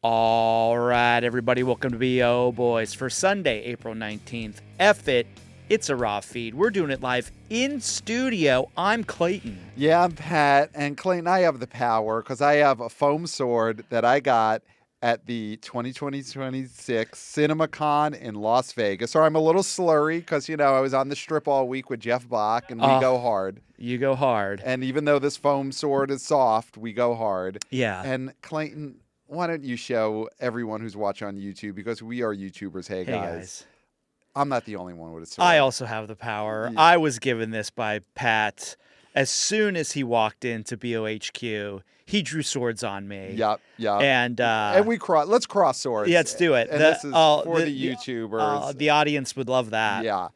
All right, everybody, welcome to BO Boys for Sunday, April 19th. F it, it's a raw feed. We're doing it live in studio. I'm Clayton. Yeah, I'm Pat. And Clayton, I have the power because I have a foam sword that I got at the 2026 CinemaCon in Las Vegas. So I'm a little slurry because, I was on the strip all week with Jeff Bach, and we go hard. You go hard. And even though this foam sword is soft, we go hard. Yeah. And Clayton, why don't you show everyone who's watching on YouTube, because we are YouTubers. Hey guys. I'm not the only one with a sword. I also have the power. Yeah. I was given this by Pat. As soon as he walked into BOHQ, he drew swords on me. Yep. And let's cross swords. Yeah, let's do it. And this is for the YouTubers. The audience would love that. Yeah.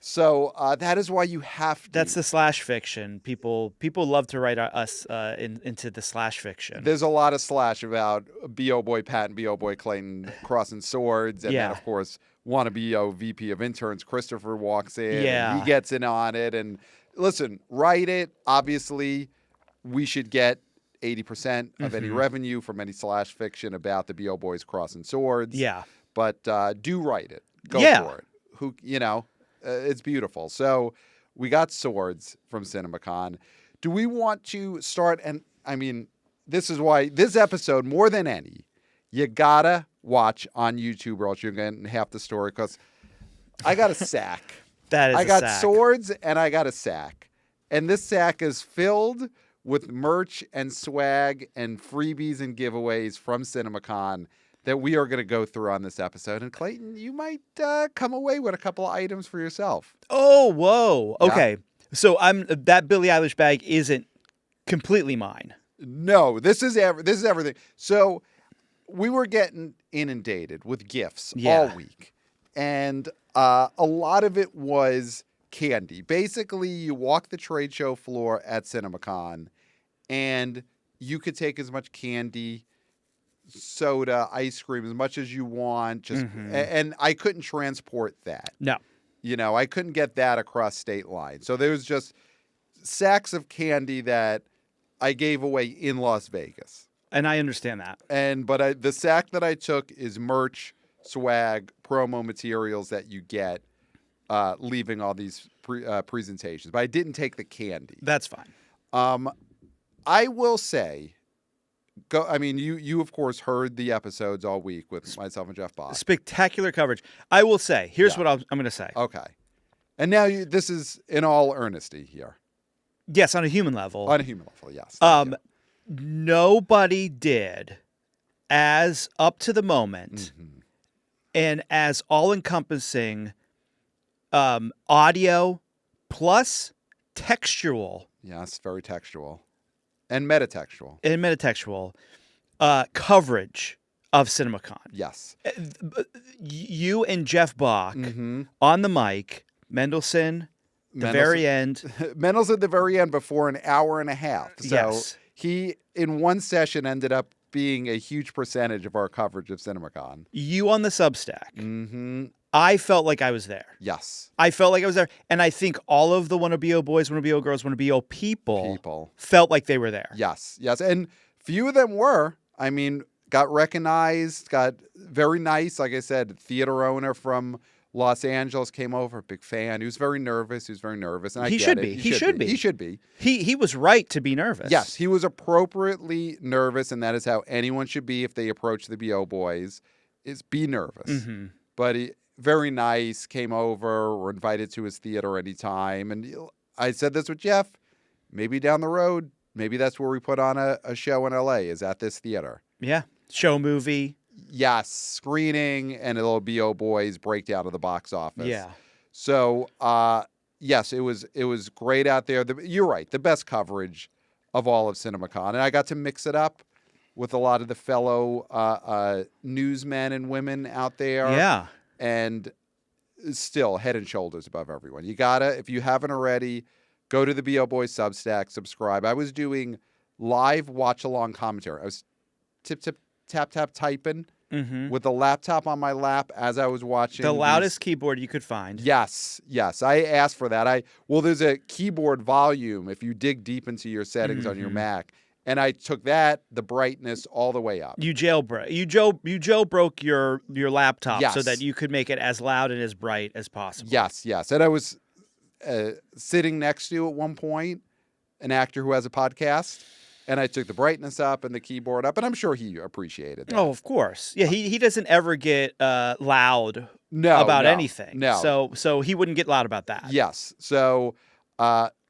So that is why you have to. That's the slash fiction. People love to write us into the slash fiction. There's a lot of slash about B.O. Boy Pat and B.O. Boy Clayton crossing swords. And then, of course, wannabe VP of interns Christopher walks in. Yeah. And he gets in on it. And listen, write it. Obviously, we should get 80% of any revenue from any slash fiction about the B.O. Boys crossing swords. Yeah. But do write it. Go for it. It's beautiful. So we got swords from CinemaCon. Do we want to start? And I mean, this is why this episode, more than any, you gotta watch on YouTube, or else you're getting half the story. Because I got a sack. I got swords and I got a sack, and this sack is filled with merch and swag and freebies and giveaways from CinemaCon that we are going to go through on this episode. And Clayton, you might come away with a couple of items for yourself. Oh, whoa. Yeah. Okay. So that Billie Eilish bag isn't completely mine. No, this is everything. So we were getting inundated with gifts all week. And a lot of it was candy. Basically, you walk the trade show floor at CinemaCon and you could take as much candy, soda, ice cream, as much as you want. And I couldn't transport that. No. I couldn't get that across state lines. So there was just sacks of candy that I gave away in Las Vegas. And I understand that. But the sack that I took is merch, swag, promo materials that you get leaving all these presentations. But I didn't take the candy. That's fine. I will say, you of course heard the episodes all week with myself and Jeff Bach. Spectacular coverage. I will say, here's what I'm going to say. Okay. And now this is in all earnesty here. Yes, on a human level. On a human level, yes. Nobody did as up to the moment and as all-encompassing audio plus textual. Yes, very textual. And metatextual. Coverage of CinemaCon. Yes. You and Jeff Bach on the mic, Mendelsohn, very end. Mendelsohn at the very end before an hour and a half. So he, in one session, ended up being a huge percentage of our coverage of CinemaCon. You on the Substack. I felt like I was there. Yes. I felt like I was there. And I think all of the Wanna BO boys, Wanna BO girls, Wanna BO people felt like they were there. Yes. And few of them were. I mean, got recognized, got very nice. Like I said, theater owner from Los Angeles came over, big fan. He was very nervous. And He should be. He should be. He was right to be nervous. Yes, he was appropriately nervous, and that is how anyone should be if they approach the BO boys, is be nervous. But he, very nice, came over, were invited to his theater anytime. And I said this with Jeff, maybe down the road, maybe that's where we put on a show in LA, is at this theater. Yeah. Show movie. Yes, screening, and a little BO boys breakdown of the box office. Yeah. So, yes, it was great out there. You're right, the best coverage of all of CinemaCon. And I got to mix it up with a lot of the fellow newsmen and women out there. Yeah. And still head and shoulders above everyone. You gotta, if you haven't already, go to the BO Boys Substack, subscribe. I was doing live watch-along commentary. I was tap typing with the laptop on my lap as I was watching. The loudest keyboard you could find. Yes. I asked for that. There's a keyboard volume if you dig deep into your settings on your Mac. and I took the brightness all the way up. You jailbroke. You jailbroke your laptop Yes. so that you could make it as loud and as bright as possible. Yes. And I was sitting next to, at one point, an actor who has a podcast, and I took the brightness up and the keyboard up, and I'm sure he appreciated that. Oh, of course. Yeah, he doesn't ever get loud about anything. No. So he wouldn't get loud about that. Yes. So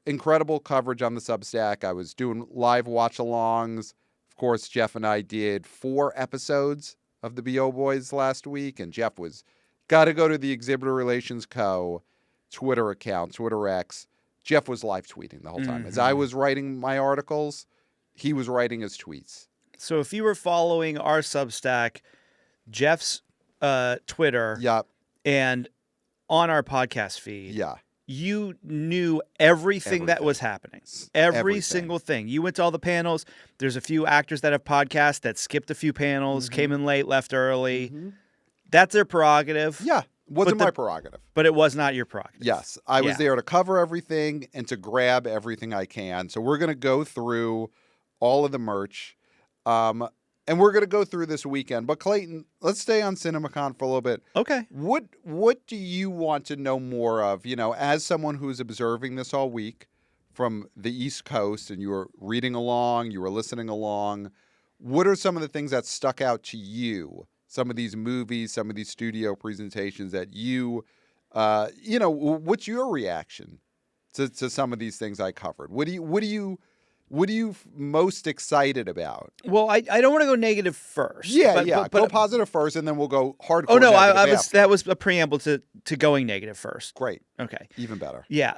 incredible coverage on the Substack. I was doing live watch-alongs. Of course, Jeff and I did 4 episodes of the BO Boys last week, and Jeff was got to go to the Exhibitor Relations Co. Twitter account, Twitter X. Jeff was live tweeting the whole time. As I was writing my articles, he was writing his tweets. So if you were following our Substack, Jeff's Twitter, and on our podcast feed, you knew everything that was happening. Every single thing. You went to all the panels. There's a few actors that have podcasts that skipped a few panels, came in late, left early. That's their prerogative. Yeah. Wasn't my prerogative. But it was not your prerogative. Yes. I was there to cover everything and to grab everything I can. So we're going to go through all of the merch. And we're going to go through this weekend. But Clayton, let's stay on CinemaCon for a little bit. Okay. What do you want to know more of? You know, as someone who's observing this all week from the East Coast, and you were reading along, you were listening along, what are some of the things that stuck out to you? Some of these movies, some of these studio presentations that you know, what's your reaction to some of these things I covered? What are you most excited about? Well, I don't want to go negative first. But go positive first, and then we'll go hardcore. Oh no, that was a preamble to going negative first. Great. Okay. Even better. Yeah.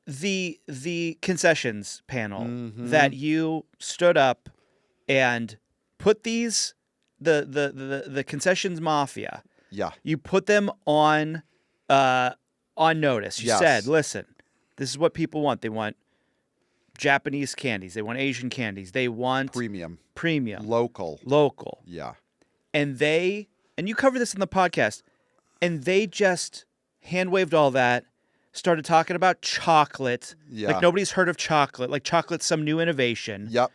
The concessions panel that you stood up and put these the concessions mafia. Yeah. You put them on notice. You said, listen, this is what people want. They want Japanese candies. They want Asian candies. They want premium, local. Yeah. And you cover this in the podcast, and they just hand waved all that, started talking about chocolate. Yeah. Like nobody's heard of chocolate. Like chocolate's some new innovation. Yep.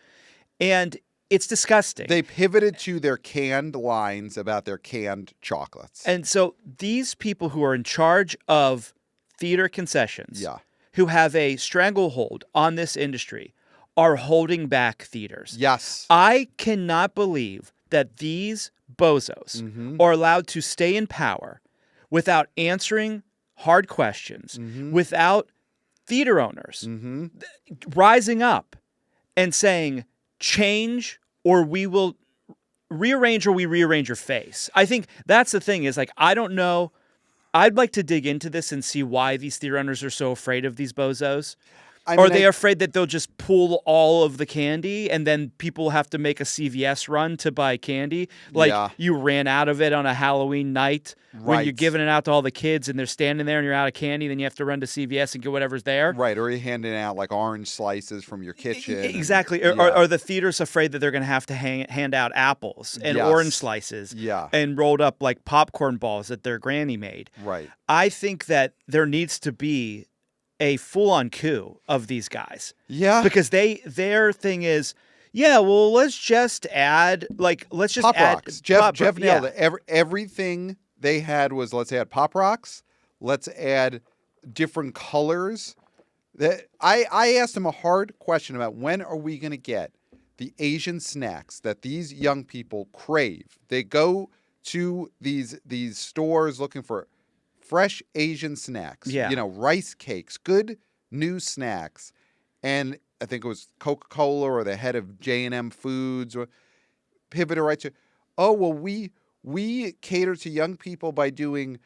And it's disgusting. They pivoted to their canned lines about their canned chocolates. And so these people who are in charge of theater concessions, who have a stranglehold on this industry, are holding back theaters. Yes. I cannot believe that these bozos are allowed to stay in power without answering hard questions, without theater owners rising up and saying, change or we will rearrange or we rearrange your face. I think that's the thing is like, I don't know. I'd like to dig into this and see why these theater owners are so afraid of these bozos. Are they afraid that they'll just pull all of the candy and then people have to make a CVS run to buy candy? Like you ran out of it on a Halloween night when you're giving it out to all the kids and they're standing there and you're out of candy. Then you have to run to CVS and get whatever's there. Right. Or you're handing out like orange slices from your kitchen. Exactly. Are the theaters afraid that they're going to have to hand out apples and orange slices and rolled up like popcorn balls that their granny made? Right. I think that there needs to be a full-on coup of these guys. Yeah. Because their thing is, let's just add Pop Rocks. Jeff nailed it. Everything they had was, let's add Pop Rocks. Let's add different colors. I asked them a hard question about when are we going to get the Asian snacks that these young people crave. They go to these stores looking for fresh Asian snacks, rice cakes, good new snacks. And I think it was Coca-Cola or the head of J&M Foods or pivoted right to, we cater to young people by doing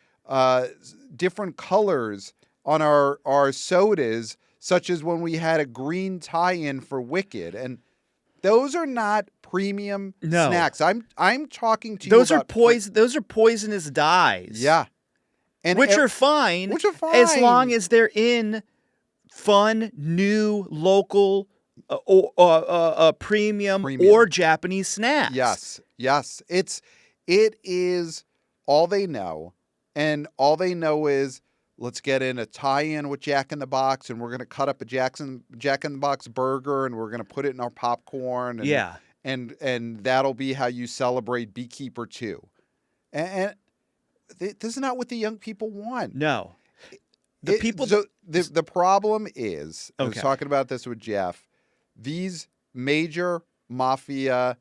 different colors on our sodas, such as when we had a green tie-in for Wicked. And those are not premium snacks. I'm talking to you about those are poisonous dyes. Yeah. Which are fine as long as they're in fun, new, local, premium or Japanese snacks. Yes. It is all they know, and all they know is let's get in a tie-in with Jack in the Box, and we're going to cut up a Jack in the Box burger, and we're going to put it in our popcorn. And, Yeah. And that'll be how you celebrate Beekeeper 2. And this is not what the young people want. No. The problem is, I was Okay. talking about this with Jeff, these major mafia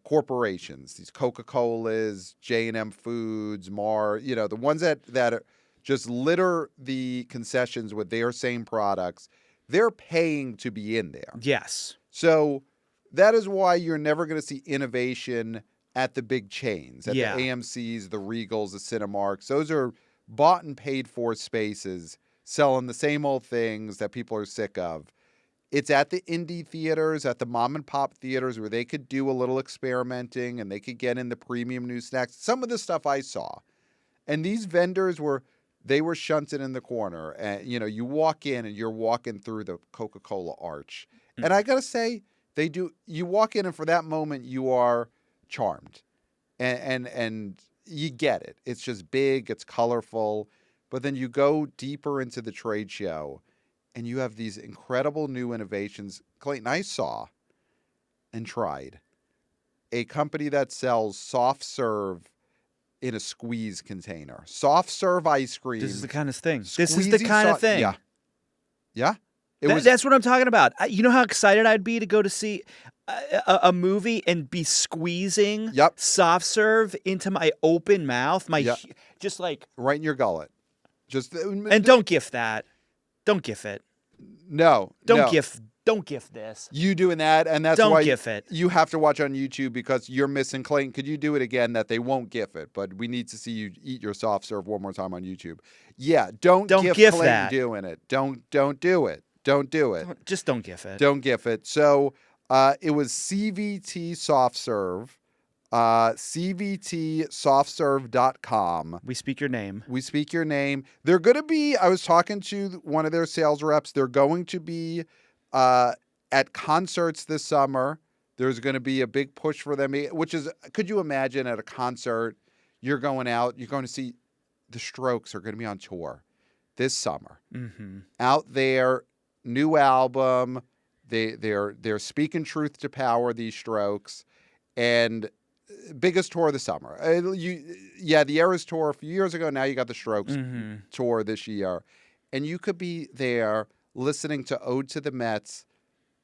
corporations, these Coca-Colas, J&M Foods, Mars, the ones that are just litter the concessions with their same products, they're paying to be in there. Yes. So that is why you're never going to see innovation at the big chains, at the AMCs, the Regals, the Cinemarks. Those are bought and paid for spaces selling the same old things that people are sick of. It's at the indie theaters, at the mom and pop theaters where they could do a little experimenting and they could get in the premium new snacks. Some of the stuff I saw. And these vendors were shunted in the corner. And, you walk in and you're walking through the Coca-Cola arch. Mm-hmm. And I got to say, you walk in and for that moment you are charmed. And you get it. It's just big, it's colorful. But then you go deeper into the trade show and you have these incredible new innovations. Clayton, I saw and tried a company that sells soft serve in a squeeze container. Soft serve ice cream. This is the kind of thing. This is the kind of thing. Yeah. Yeah. That's what I'm talking about. You know how excited I'd be to go to see a movie and be squeezing soft serve into my open mouth, just like right in your gullet. And don't gift that. Don't gift it. No. Don't gift this. You doing that, and that's don't why gift it. You have to watch on YouTube because you're missing Clayton. Could you do it again? That they won't gift it, but we need to see you eat your soft serve one more time on YouTube. Yeah, don't gift Clayton that. Doing it. Don't do it. Don't do it. Just don't gift it. Don't gift it. So it was CVT Soft Serve. CVTsoftserve.com. We speak your name. They're going to be, I was talking to one of their sales reps. They're going to be at concerts this summer. There's going to be a big push for them, which is, could you imagine at a concert, you're going out, you're going to see the Strokes are going to be on tour this summer. Mm-hmm. Out there, new album. They're speaking truth to power, these Strokes. And biggest tour of the summer. The Eras tour a few years ago. Now you got the Strokes tour this year. And you could be there listening to Ode to the Mets,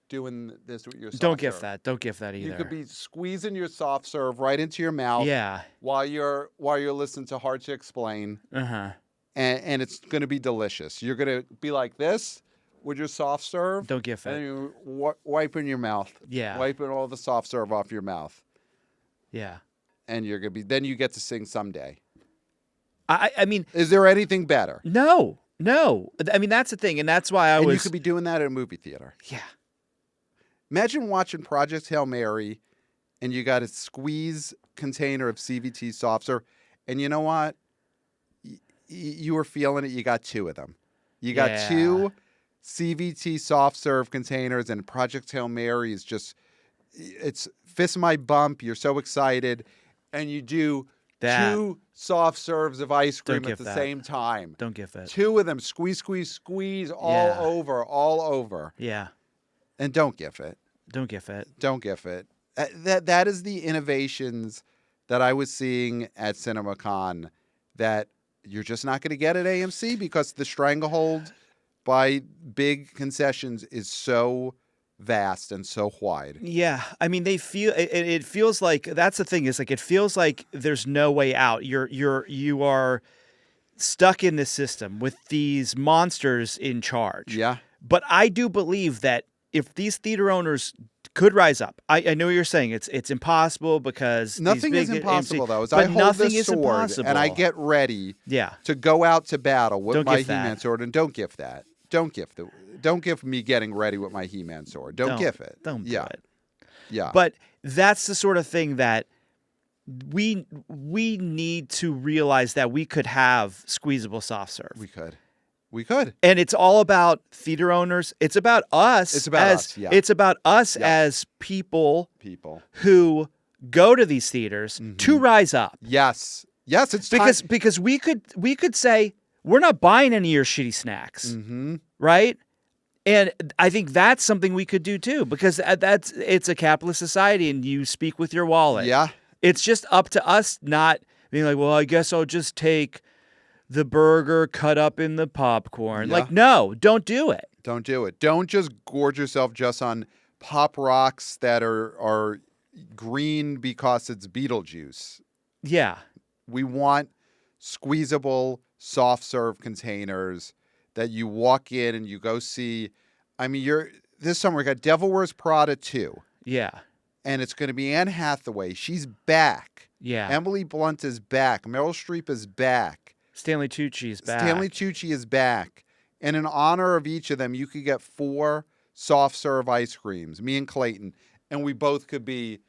doing this with your soft Don't gift serve. that. Don't gift that either. You could be squeezing your soft serve right into your mouth. Yeah. While you're listening to Hard to Explain. Uh-huh. And it's going to be delicious. You're going to be like this with your soft serve. Don't gift it. And you're wiping your mouth. Yeah. Wiping all the soft serve off your mouth. Yeah. And you're going to be, then you get to sing Someday. I mean. Is there anything better? No. I mean, that's the thing. And that's why you could be doing that at a movie theater. Yeah. Imagine watching Project Hail Mary and you got a squeeze container of CVT soft serve. And you know what? You were feeling it. You got two of them. You got two CVT soft serve containers, and Project Hail Mary is just, it's fist my bump. You're so excited. And you do two soft serves of ice cream at the same time. Don't gift it. Two of them. Squeeze all over. Yeah. And don't gift it. Don't gift it. Don't gift it. That is the innovations that I was seeing at CinemaCon that you're just not going to get at AMC because the stranglehold by big concessions is so vast and so wide. Yeah. I mean, it feels like, that's the thing, is like, it feels like there's no way out. You are stuck in this system with these monsters in charge. Yeah. But I do believe that if these theater owners could rise up, I know you're saying it's impossible because nothing is impossible, though. As but I hold nothing this is sword impossible. and I get ready Yeah. to go out to battle with Don't my gift that. He-Man sword, and don't gift that. Don't gift me getting ready with my He-Man sword. Don't gift it. Don't do it. Yeah. But that's the sort of thing that we need to realize that we could have squeezable soft serve. We could. And it's all about theater owners. It's about us. It's about us. Yeah. It's about us as people who go to these theaters to rise up. Yes. It's because we could say we're not buying any of your shitty snacks, right? And I think that's something we could do too, because it's a capitalist society, and you speak with your wallet. Yeah. It's just up to us not being like, well, I guess I'll just take the burger cut up in the popcorn. Yeah. Like, no, don't do it. Don't do it. Don't just gorge yourself just on Pop Rocks that are green because it's Beetlejuice. Yeah. We want squeezable, soft serve containers that you walk in and you go see. I mean, this summer we got Devil Wears Prada 2. Yeah. And it's going to be Anne Hathaway. She's back. Yeah. Emily Blunt is back. Meryl Streep is back. Stanley Tucci is back. Stanley Tucci is back. And in honor of each of them, you could get 4 soft serve ice creams, me and Clayton, and we both could be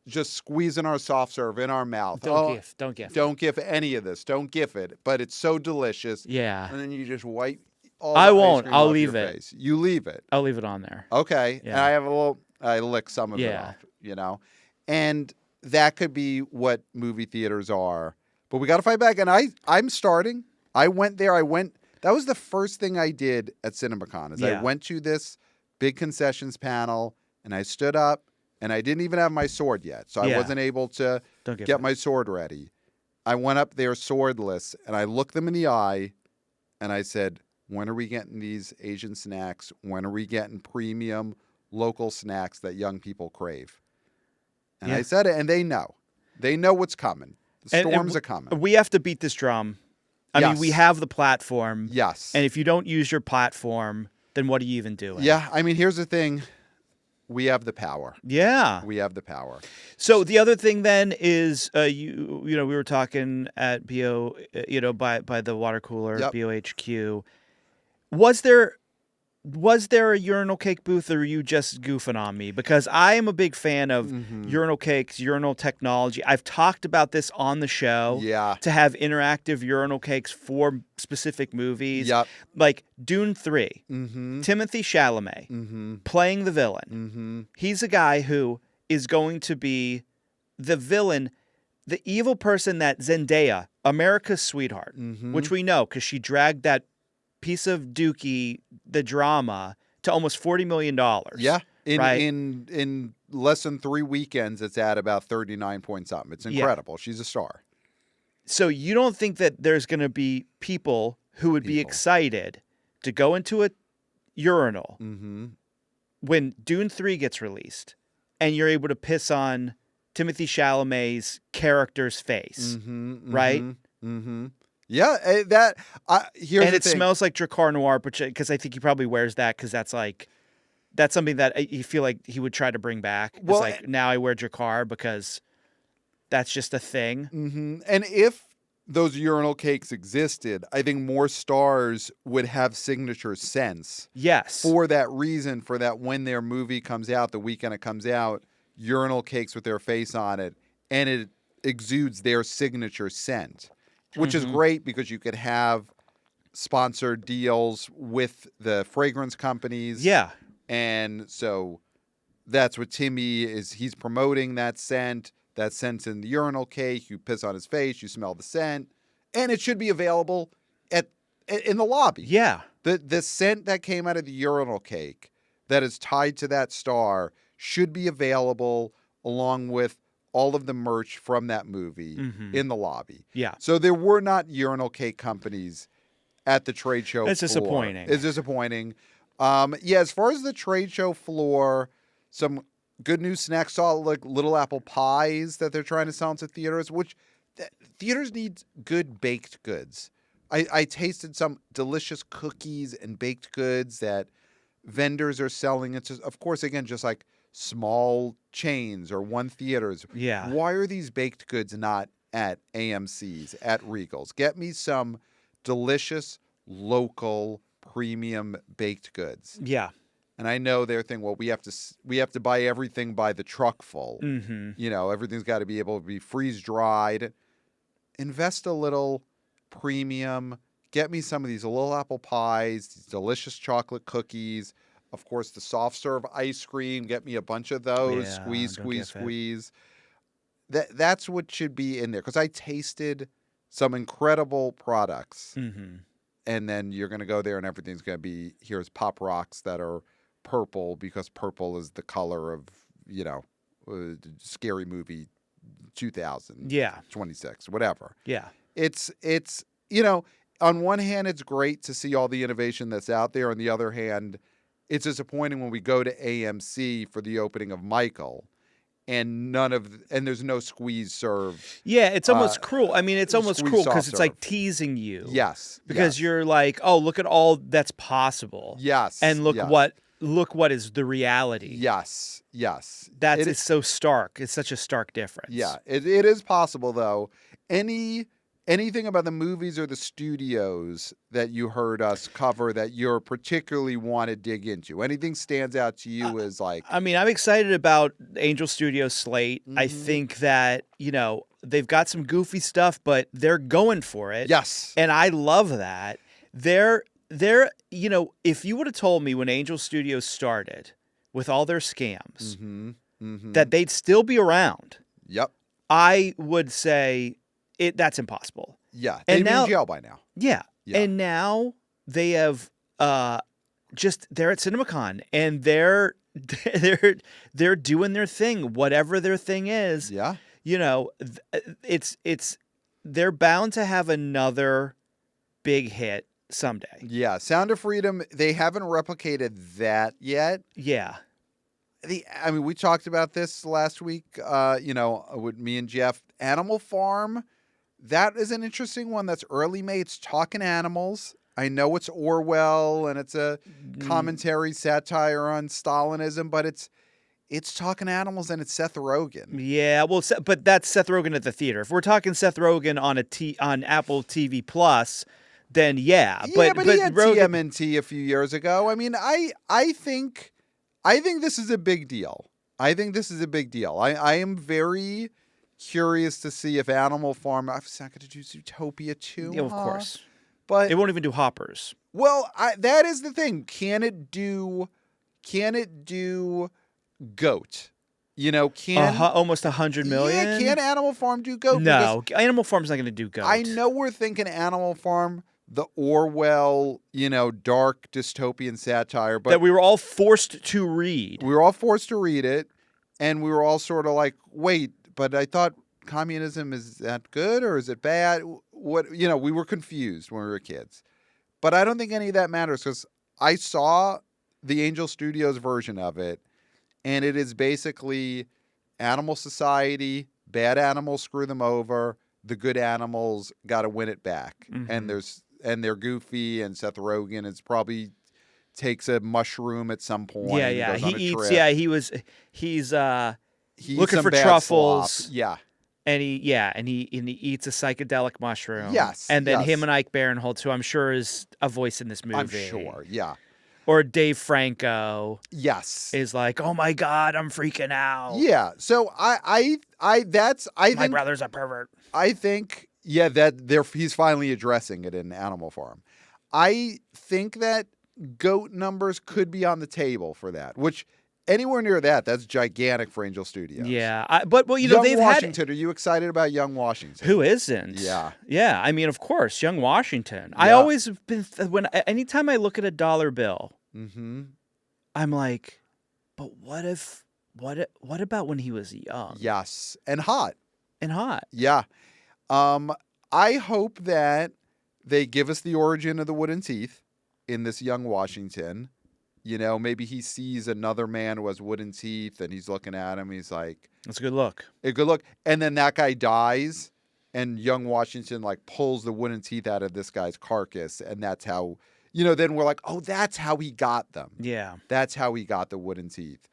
just squeezing our soft serve in our mouth. Don't gif. Don't gif any of this. Don't gif it. But it's so delicious. Yeah. And then you just wipe all I the won't. ice cream I'll off leave your it. face. You leave it. I'll leave it on there. Okay. Yeah. And I lick some of it off, And that could be what movie theaters are. But we got to fight back. And I'm starting. I went there. That was the first thing I did at CinemaCon I went to this big concessions panel and I stood up and I didn't even have my sword yet. So I wasn't able to get my sword ready. I went up there swordless and I looked them in the eye and I said, when are we getting these Asian snacks? When are we getting premium local snacks that young people crave? And I said it and they know. They know what's coming. The storms are coming. We have to beat this drum. I mean, we have the platform. Yes. And if you don't use your platform, then what are you even doing? Yeah. I mean, here's the thing. We have the power. Yeah. We have the power. So the other thing then is, we were talking at BO, by the water cooler, BOHQ. Was there a urinal cake booth, or are you just goofing on me? Because I am a big fan of urinal cakes, urinal technology. I've talked about this on the show. Yeah. To have interactive urinal cakes for specific movies. Yep. Like Dune 3. Timothée Chalamet playing the villain. He's a guy who is going to be the villain, the evil person that Zendaya, America's sweetheart, which we know because she dragged that piece of dookie, the drama, to almost $40 million. Yeah. Right? In less than 3 weekends, it's at about 39 point something. It's incredible. Yeah. She's a star. So you don't think that there's going to be people who would be excited to go into a urinal when Dune 3 gets released and you're able to piss on Timothée Chalamet's character's face, right? Yeah, here's and the it thing. smells like Dracar Noir, because I think he probably wears that because that's something that you feel like he would try to bring back. Well, it's like, now I wear Dracar because that's just a thing. And if those urinal cakes existed, I think more stars would have signature scents. Yes. For that reason, for that when their movie comes out, the weekend it comes out, urinal cakes with their face on it, and it exudes their signature scent. Which is great because you could have sponsored deals with the fragrance companies. Yeah. And so that's what Timmy is. He's promoting that scent. That scent's in the urinal cake. You piss on his face. You smell the scent. And it should be available in the lobby. Yeah. The scent that came out of the urinal cake that is tied to that star should be available along with all of the merch from that movie in the lobby. Yeah. So there were not urinal cake companies at the trade show floor. It's disappointing. It's disappointing. As far as the trade show floor, some good news snacks, saw like little apple pies that they're trying to sell into theaters, which theaters need good baked goods. I tasted some delicious cookies and baked goods that vendors are selling. It's just, of course, again, just like small chains or one theaters. Yeah. Why are these baked goods not at AMC's, at Regal's? Get me some delicious, local, premium baked goods. Yeah. And I know they're thinking, well, we have to buy everything by the truckful. Everything's got to be able to be freeze dried. Invest a little premium. Get me some of these little apple pies, these delicious chocolate cookies. Of course, the soft serve ice cream. Get me a bunch of those. Squeeze. That's what should be in there. Because I tasted some incredible products and then you're going to go there and everything's going to be, here's pop rocks that are purple because purple is the color of, Scary Movie 2000. Yeah. 26, whatever. Yeah. It's on one hand, it's great to see all the innovation that's out there. On the other hand, it's disappointing when we go to AMC for the opening of Michael and there's no squeeze serve. Yeah, it's almost cruel. I mean, it's almost cruel because it's like serve. teasing you. Yes. Because you're like, oh, look at all that's possible. Yes. And look what is the reality. Yes. It's so stark. It's such a stark difference. Yeah. It is possible, though. Anything about the movies or the studios that you heard us cover that you particularly want to dig into? Anything stands out to you as like... I mean, I'm excited about Angel Studios slate. Mm-hmm. I think that, they've got some goofy stuff, but they're going for it. Yes. And I love that. They're if you would have told me when Angel Studios started with all their scams that they'd still be around. Yep. I would say... that's impossible. Yeah, they'd be in jail by now. Yeah. And now they have they're at CinemaCon and they're doing their thing, whatever their thing is. Yeah. They're bound to have another big hit someday. Yeah, Sound of Freedom, they haven't replicated that yet. Yeah. We talked about this last week, with me and Jeff. Animal Farm, that is an interesting one that's early made. It's talking animals. I know it's Orwell and it's a commentary, satire on Stalinism, but it's talking animals and it's Seth Rogen. Yeah, well, but that's Seth Rogen at the theater. If we're talking Seth Rogen on Apple TV Plus, then yeah. But he had Rogen... TMNT a few years ago. I mean, I think this is a big deal. I am very curious to see if Animal Farm... I'm not going to do Zootopia too. Yeah, of course. But it won't even do Hoppers. Well, that is the thing. Can it do Goat? Almost 100 million? Yeah, can Animal Farm do Goat? No, Animal Farm's not going to do Goat. I know we're thinking Animal Farm, the Orwell, dark dystopian satire, but that we were all forced to read. We were all forced to read it, and we were all sort of like, wait, but I thought communism, is that good or is it bad? What we were confused when we were kids. But I don't think any of that matters because I saw the Angel Studios version of it, and it is basically animal society, bad animals screw them over, the good animals got to win it back. Mm-hmm. And they're goofy, and Seth Rogen is probably takes a mushroom at some point. Yeah. He eats. Trip. Yeah, he's looking for truffles. Slop. Yeah. And he eats a psychedelic mushroom. Yes. And then him and Ike Barinholtz, who I'm sure is a voice in this movie. I'm sure. Yeah. Or Dave Franco. Yes. Is like, oh my God, I'm freaking out. Yeah. So I think my brother's a pervert. I think he's finally addressing it in Animal Farm. I think that goat numbers could be on the table for that, which anywhere near that's gigantic for Angel Studios. Yeah, but Young they've Washington. Are you excited about Young Washington? Who isn't? Yeah. I mean, of course, Young Washington. Yeah. I always have been anytime I look at a dollar bill, I'm like, but what about when he was young? Yes, and hot. Yeah. I hope that they give us the origin of the wooden teeth in this Young Washington. Maybe he sees another man who has wooden teeth and he's looking at him. He's like, that's a good look. And then that guy dies and Young Washington pulls the wooden teeth out of this guy's carcass. And that's how, then we're like, oh, that's how he got them. Yeah. That's how he got the wooden teeth.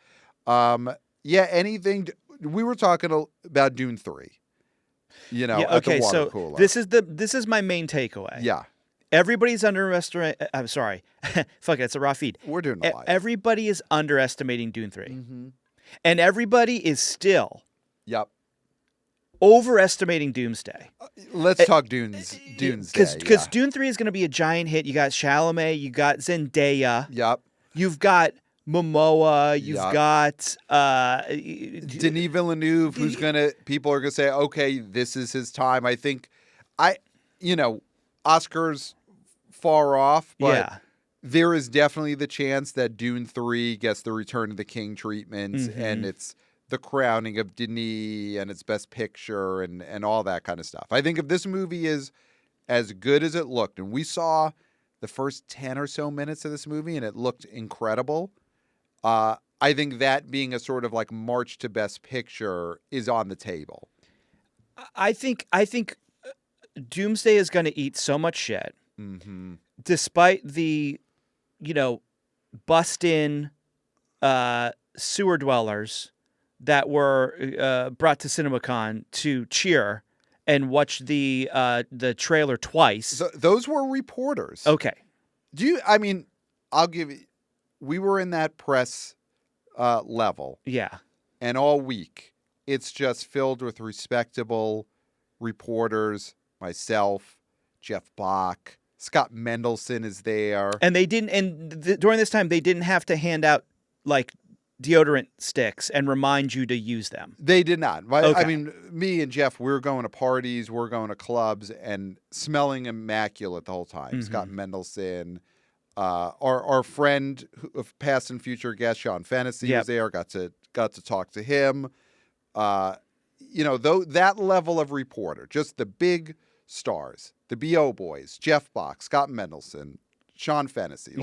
Anything. We were talking about Dune 3. At the water cooler. This is my main takeaway. Yeah. Everybody's underestimating. I'm sorry. Fuck it. It's a raw feed. We're doing it live. Everybody is underestimating Dune 3. And everybody is still overestimating Doomsday. Let's talk Doomsday. Because Dune 3 is going to be a giant hit. You got Chalamet. You got Zendaya. Yep. You've got Momoa. You've got Denis Villeneuve, people are gonna say, okay, this is his time. I think Oscars far off, but Yeah. there is definitely the chance that Dune 3 gets the Return of the King treatment, and it's the crowning of Denis and its Best Picture and all that kind of stuff. I think if this movie is as good as it looked, and we saw the first 10 or so minutes of this movie and it looked incredible, I think that being a sort of like march to Best Picture is on the table. I think Doomsday is going to eat so much shit, despite the, bust-in sewer dwellers that were brought to CinemaCon to cheer and watch the trailer twice. So those were reporters. Okay. I'll give you. We were in that press level. Yeah. And all week, it's just filled with respectable reporters. Myself, Jeff Bach, Scott Mendelson is there. And they didn't. And during this time, they didn't have to hand out like deodorant sticks and remind you to use them. They did not. Okay. I mean, me and Jeff, we're going to parties, we're going to clubs, and smelling immaculate the whole time. Scott Mendelson, our friend, past and future guest Sean Fennessy was there. Got to talk to him. Though that level of reporter, just the big stars, the BO boys, Jeff Bach, Scott Mendelson, Sean Fennessy,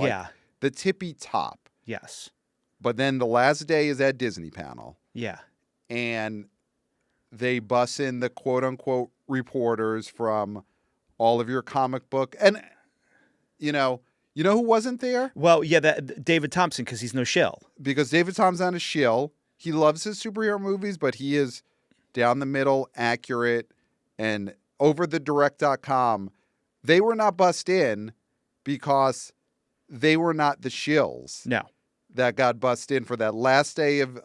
the tippy top. Yes. But then the last day is that Disney panel. Yeah. And they bus in the quote unquote reporters from all of your comic book. And, you know who wasn't there? Well, yeah, David Thompson, because he's no shill. Because David Thompson's a shill. He loves his superhero movies, but he is down the middle, accurate, and over the direct.com. They were not bussed in because they were not the shills. No. That got bussed in for that last day of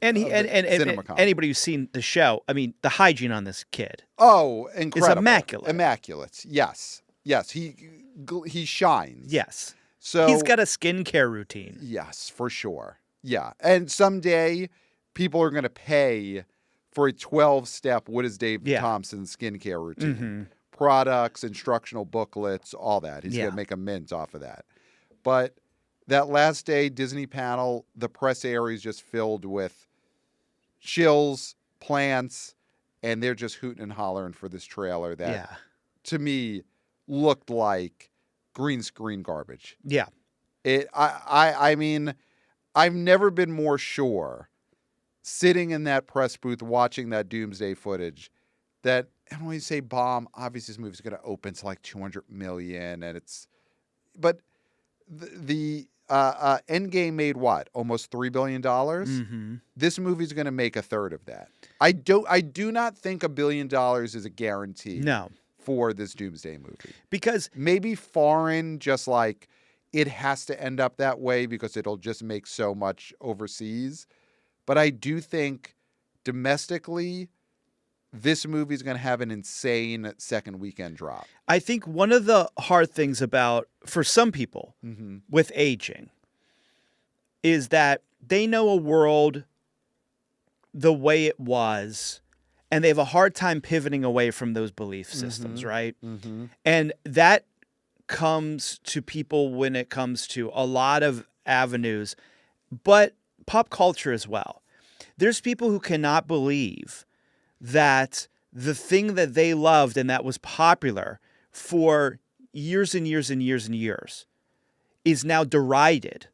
CinemaCon. Anybody who's seen the show, I mean, the hygiene on this kid. Oh, incredible. Is immaculate. Immaculate. Yes. He shines. Yes. So he's got a skincare routine. Yes, for sure. Yeah. And someday people are going to pay for a 12-step what is Dave Thompson's skincare routine. Products, instructional booklets, all that. He's going to make a mint off of that. But that last day Disney panel, the press area is just filled with shills, plants, and they're just hooting and hollering for this trailer that, to me, looked like green screen garbage. Yeah. I mean, I've never been more sure, sitting in that press booth watching that Doomsday footage, that, and when you say bomb, obviously this movie's going to open to like $200 million, but the Endgame made what? Almost $3 billion? This movie's going to make a third of that. I do not think $1 billion is a guarantee. No. For this Doomsday movie. Because maybe foreign, just like it has to end up that way because it'll just make so much overseas. But I do think domestically, this movie is going to have an insane second weekend drop. I think one of the hard things for some people with aging is that they know a world the way it was, and they have a hard time pivoting away from those belief systems, right? And that comes to people when it comes to a lot of avenues, but pop culture as well. There's people who cannot believe that the thing that they loved and that was popular for years and years and years and years is now derided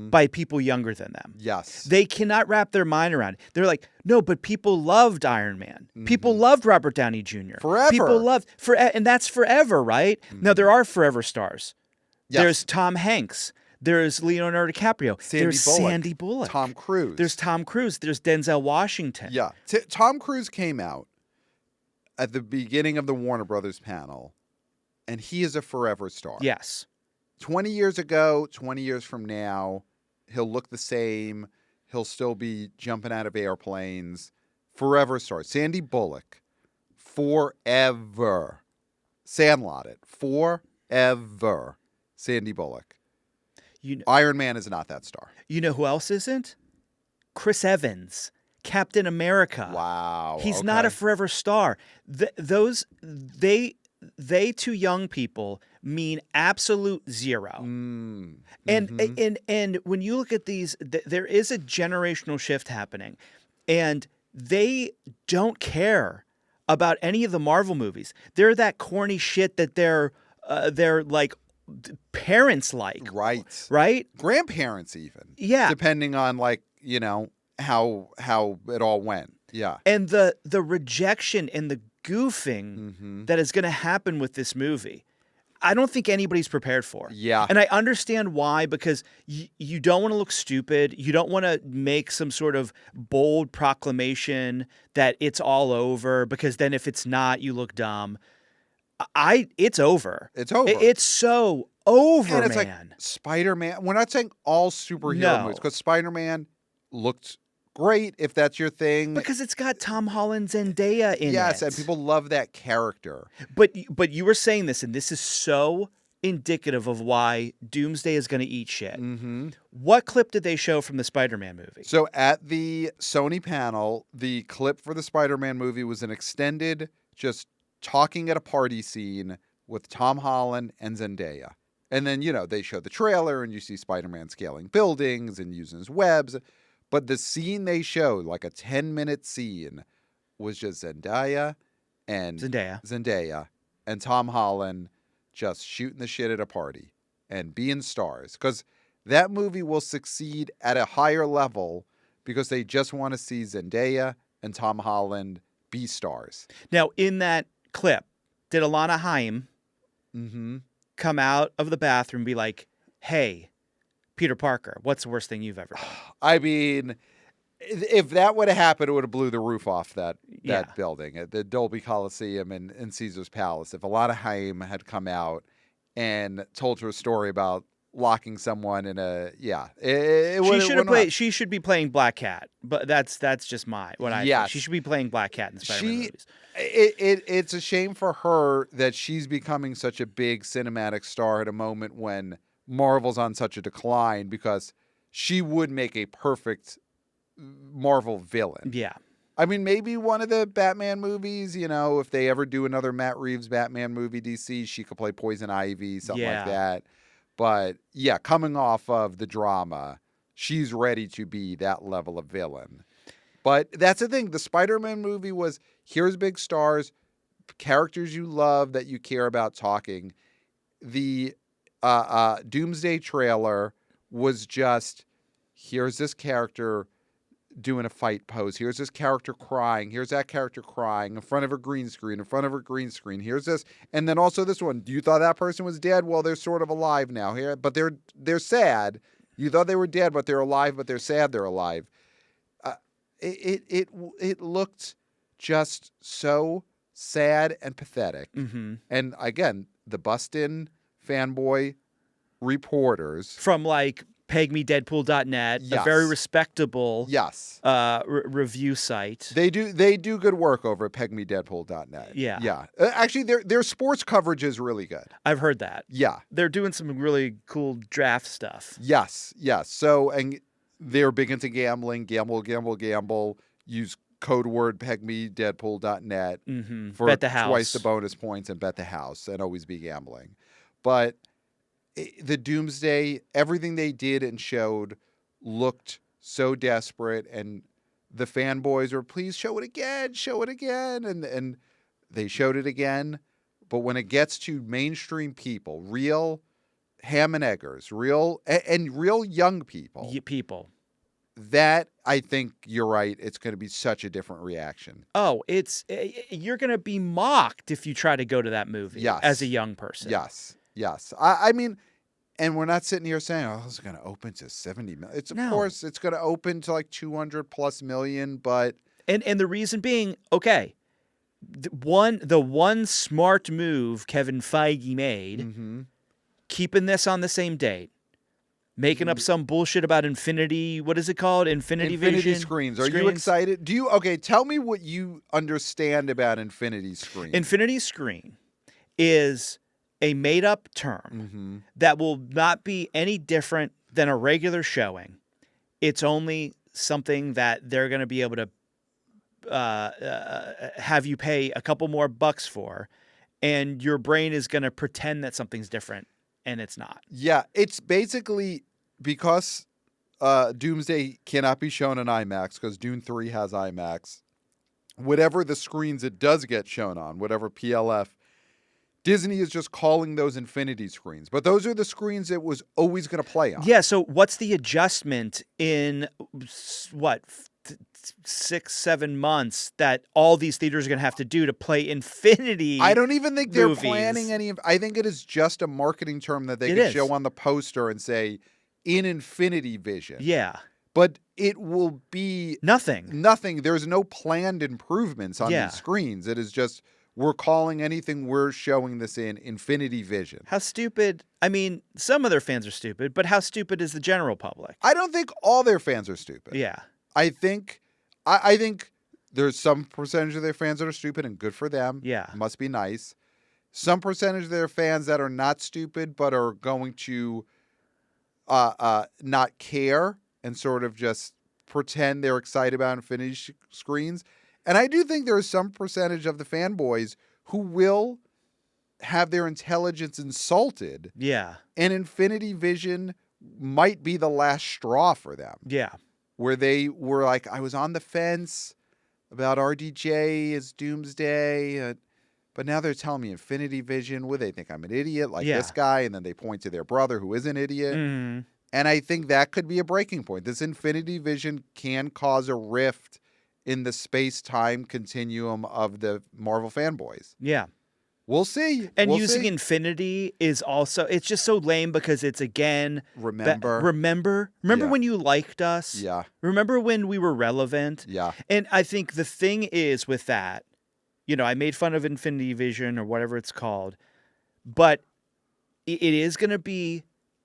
by people younger than them. Yes. They cannot wrap their mind around it. They're like, no, but people loved Iron Man. People loved Robert Downey Jr. Forever. People loved, and that's forever, right? Now, there are forever stars. Yes. There's Tom Hanks. There's Leonardo DiCaprio. There's Sandy Bullock. Tom Cruise. There's Tom Cruise. There's Denzel Washington. Yeah. Tom Cruise came out at the beginning of the Warner Brothers panel, and he is a forever star. Yes. 20 years ago, 20 years from now, he'll look the same. He'll still be jumping out of airplanes. Forever star. Sandy Bullock. Forever. Sandlotted. Forever. Sandy Bullock. Iron Man is not that star. You know who else isn't? Chris Evans. Captain America. Wow. He's not a forever star. They to young people mean absolute zero. And when you look at these, there is a generational shift happening, and they don't care about any of the Marvel movies. They're that corny shit that they're like parents like, right? Grandparents even, yeah, depending on like how it all went, yeah. And the rejection and the goofing that is going to happen with this movie, I don't think anybody's prepared for. Yeah. And I understand why, because you don't want to look stupid. You don't want to make some sort of bold proclamation that it's all over, because then if it's not, you look dumb. It's over. It's over. It's so over, and it's man. Like Spider-Man. We're not saying all superhero movies, because Spider-Man looked great if that's your thing. Because it's got Tom Holland, Zendaya in it. Yes, and people love that character. But you were saying this, and this is so indicative of why Doomsday is going to eat shit. What clip did they show from the Spider-Man movie? So at the Sony panel, the clip for the Spider-Man movie was an extended, just talking at a party scene with Tom Holland and Zendaya. And then, they show the trailer, and you see Spider-Man scaling buildings and using his webs. But the scene they showed, like a 10-minute scene, was just Zendaya and Tom Holland just shooting the shit at a party and being stars. Because that movie will succeed at a higher level because they just want to see Zendaya and Tom Holland be stars. Now, in that clip, did Alana Haim come out of the bathroom and be like, hey, Peter Parker, what's the worst thing you've ever done? I mean, if that would have happened, it would have blew the roof off that building at the Dolby Coliseum in Caesar's Palace. If Alana Haim had come out and told her story about locking someone in a she should be playing Black Cat, but that's just what I think. She should be playing Black Cat in the Spider-Man movies. It's a shame for her that she's becoming such a big cinematic star at a moment when Marvel's on such a decline, because she would make a perfect Marvel villain. Yeah. I mean, maybe one of the Batman movies, if they ever do another Matt Reeves Batman movie, DC, she could play Poison Ivy, something like that. But yeah, coming off of the drama, she's ready to be that level of villain. But that's the thing. The Spider-Man movie was, here's big stars, characters you love that you care about talking. The Doomsday trailer was just, here's this character doing a fight pose. Here's this character crying. Here's that character crying in front of a green screen, Here's this. And then also this one. You thought that person was dead? Well, they're sort of alive now here, but they're sad. You thought they were dead, but they're alive, but they're sad they're alive. It looked just so sad and pathetic. And again, the bust-in fanboy reporters from like pegmedeadpool.net, a very respectable review site. They do good work over at pegmedeadpool.net. Yeah. Actually, their sports coverage is really good. I've heard that. Yeah. They're doing some really cool draft stuff. Yes. So, and they're big into gambling. Gamble. Use code word pegmedeadpool.net for bet the house. Twice the bonus points and bet the house, and always be gambling. But the Doomsday, everything they did and showed looked so desperate, and the fanboys were, please show it again, and they showed it again. But when it gets to mainstream people, real ham and eggers, real young people, that, I think you're right, it's going to be such a different reaction. Oh, you're going to be mocked if you try to go to that movie as a young person. Yes. I mean, and we're not sitting here saying, oh, it's going to open to 70 million. Of course, it's going to open to like 200 plus million, but... And the reason being, okay, the one smart move Kevin Feige made, keeping this on the same date, making up some bullshit about Infinity, what is it called? Infinity Vision? Screens. Are you excited? Tell me what you understand about Infinity Screen. Infinity Screen is a made-up term that will not be any different than a regular showing. It's only something that they're going to be able to have you pay a couple more bucks for, and your brain is going to pretend that something's different, and it's not. Yeah, it's basically because Doomsday cannot be shown in IMAX because Dune 3 has IMAX. Whatever the screens it does get shown on, whatever PLF, Disney is just calling those infinity screens. But those are the screens it was always going to play on. Yeah, so what's the adjustment in, 6-7 months that all these theaters are going to have to do to play infinity I don't even think they're movies? planning any. I think it is just a marketing term that they It can is. show on the poster and say, in infinity vision. Yeah. But it will be Nothing. There's no planned improvements on Yeah. these screens. It is just, we're calling anything we're showing this in infinity vision. How stupid. I mean, some of their fans are stupid, but how stupid is the general public? I don't think all their fans are stupid. Yeah. I think there's some percentage of their fans that are stupid, and good for them. Yeah. Must be nice. Some percentage of their fans that are not stupid but are going to not care and sort of just pretend they're excited about infinity screens. And I do think there is some percentage of the fanboys who will have their intelligence insulted. Yeah. And infinity vision might be the last straw for them. Yeah. Where they were like, I was on the fence about RDJ as Doomsday, but now they're telling me infinity vision. Would they think I'm an idiot like this guy? And then they point to their brother who is an idiot. Mm. And I think that could be a breaking point. This infinity vision can cause a rift in the space-time continuum of the Marvel fanboys. Yeah. We'll see. And using infinity is also, it's just so lame because it's, again, remember when you liked us? Yeah. Remember when we were relevant? Yeah. And I think the thing is with that, I made fun of Infinity Vision or whatever it's called, but it is going to be,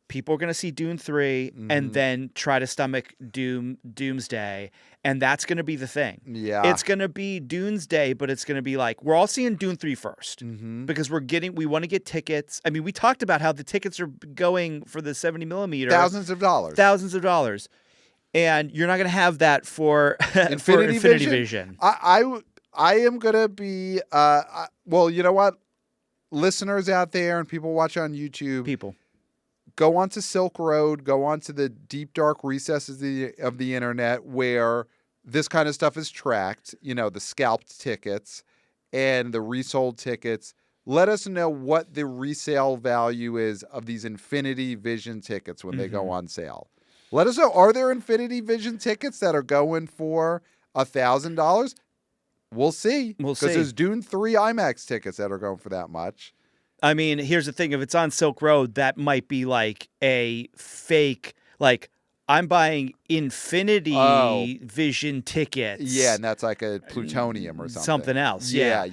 people are going to see Dune 3 and then try to stomach Doomsday, and that's going to be the thing. Yeah. It's going to be Doomsday, but it's going to be like, we're all seeing Dune 3 first because we want to get tickets. I mean, we talked about how the tickets are going for the 70 millimeter. Thousands of dollars. And you're not going to have that for Infinity Vision. I am going to be, well, you know what? Listeners out there and people watch on YouTube. Go onto Silk Road, go onto the deep, dark recesses of the internet where this kind of stuff is tracked, the scalped tickets and the resold tickets. Let us know what the resale value is of these Infinity Vision tickets when they go on sale. Let us know, are there Infinity Vision tickets that are going for $1,000? We'll see. Because there's Dune 3 IMAX tickets that are going for that much. I mean, here's the thing. If it's on Silk Road, that might be like a fake, like, I'm buying Infinity Vision tickets. Yeah, and that's like a plutonium or something. Something else. Yeah.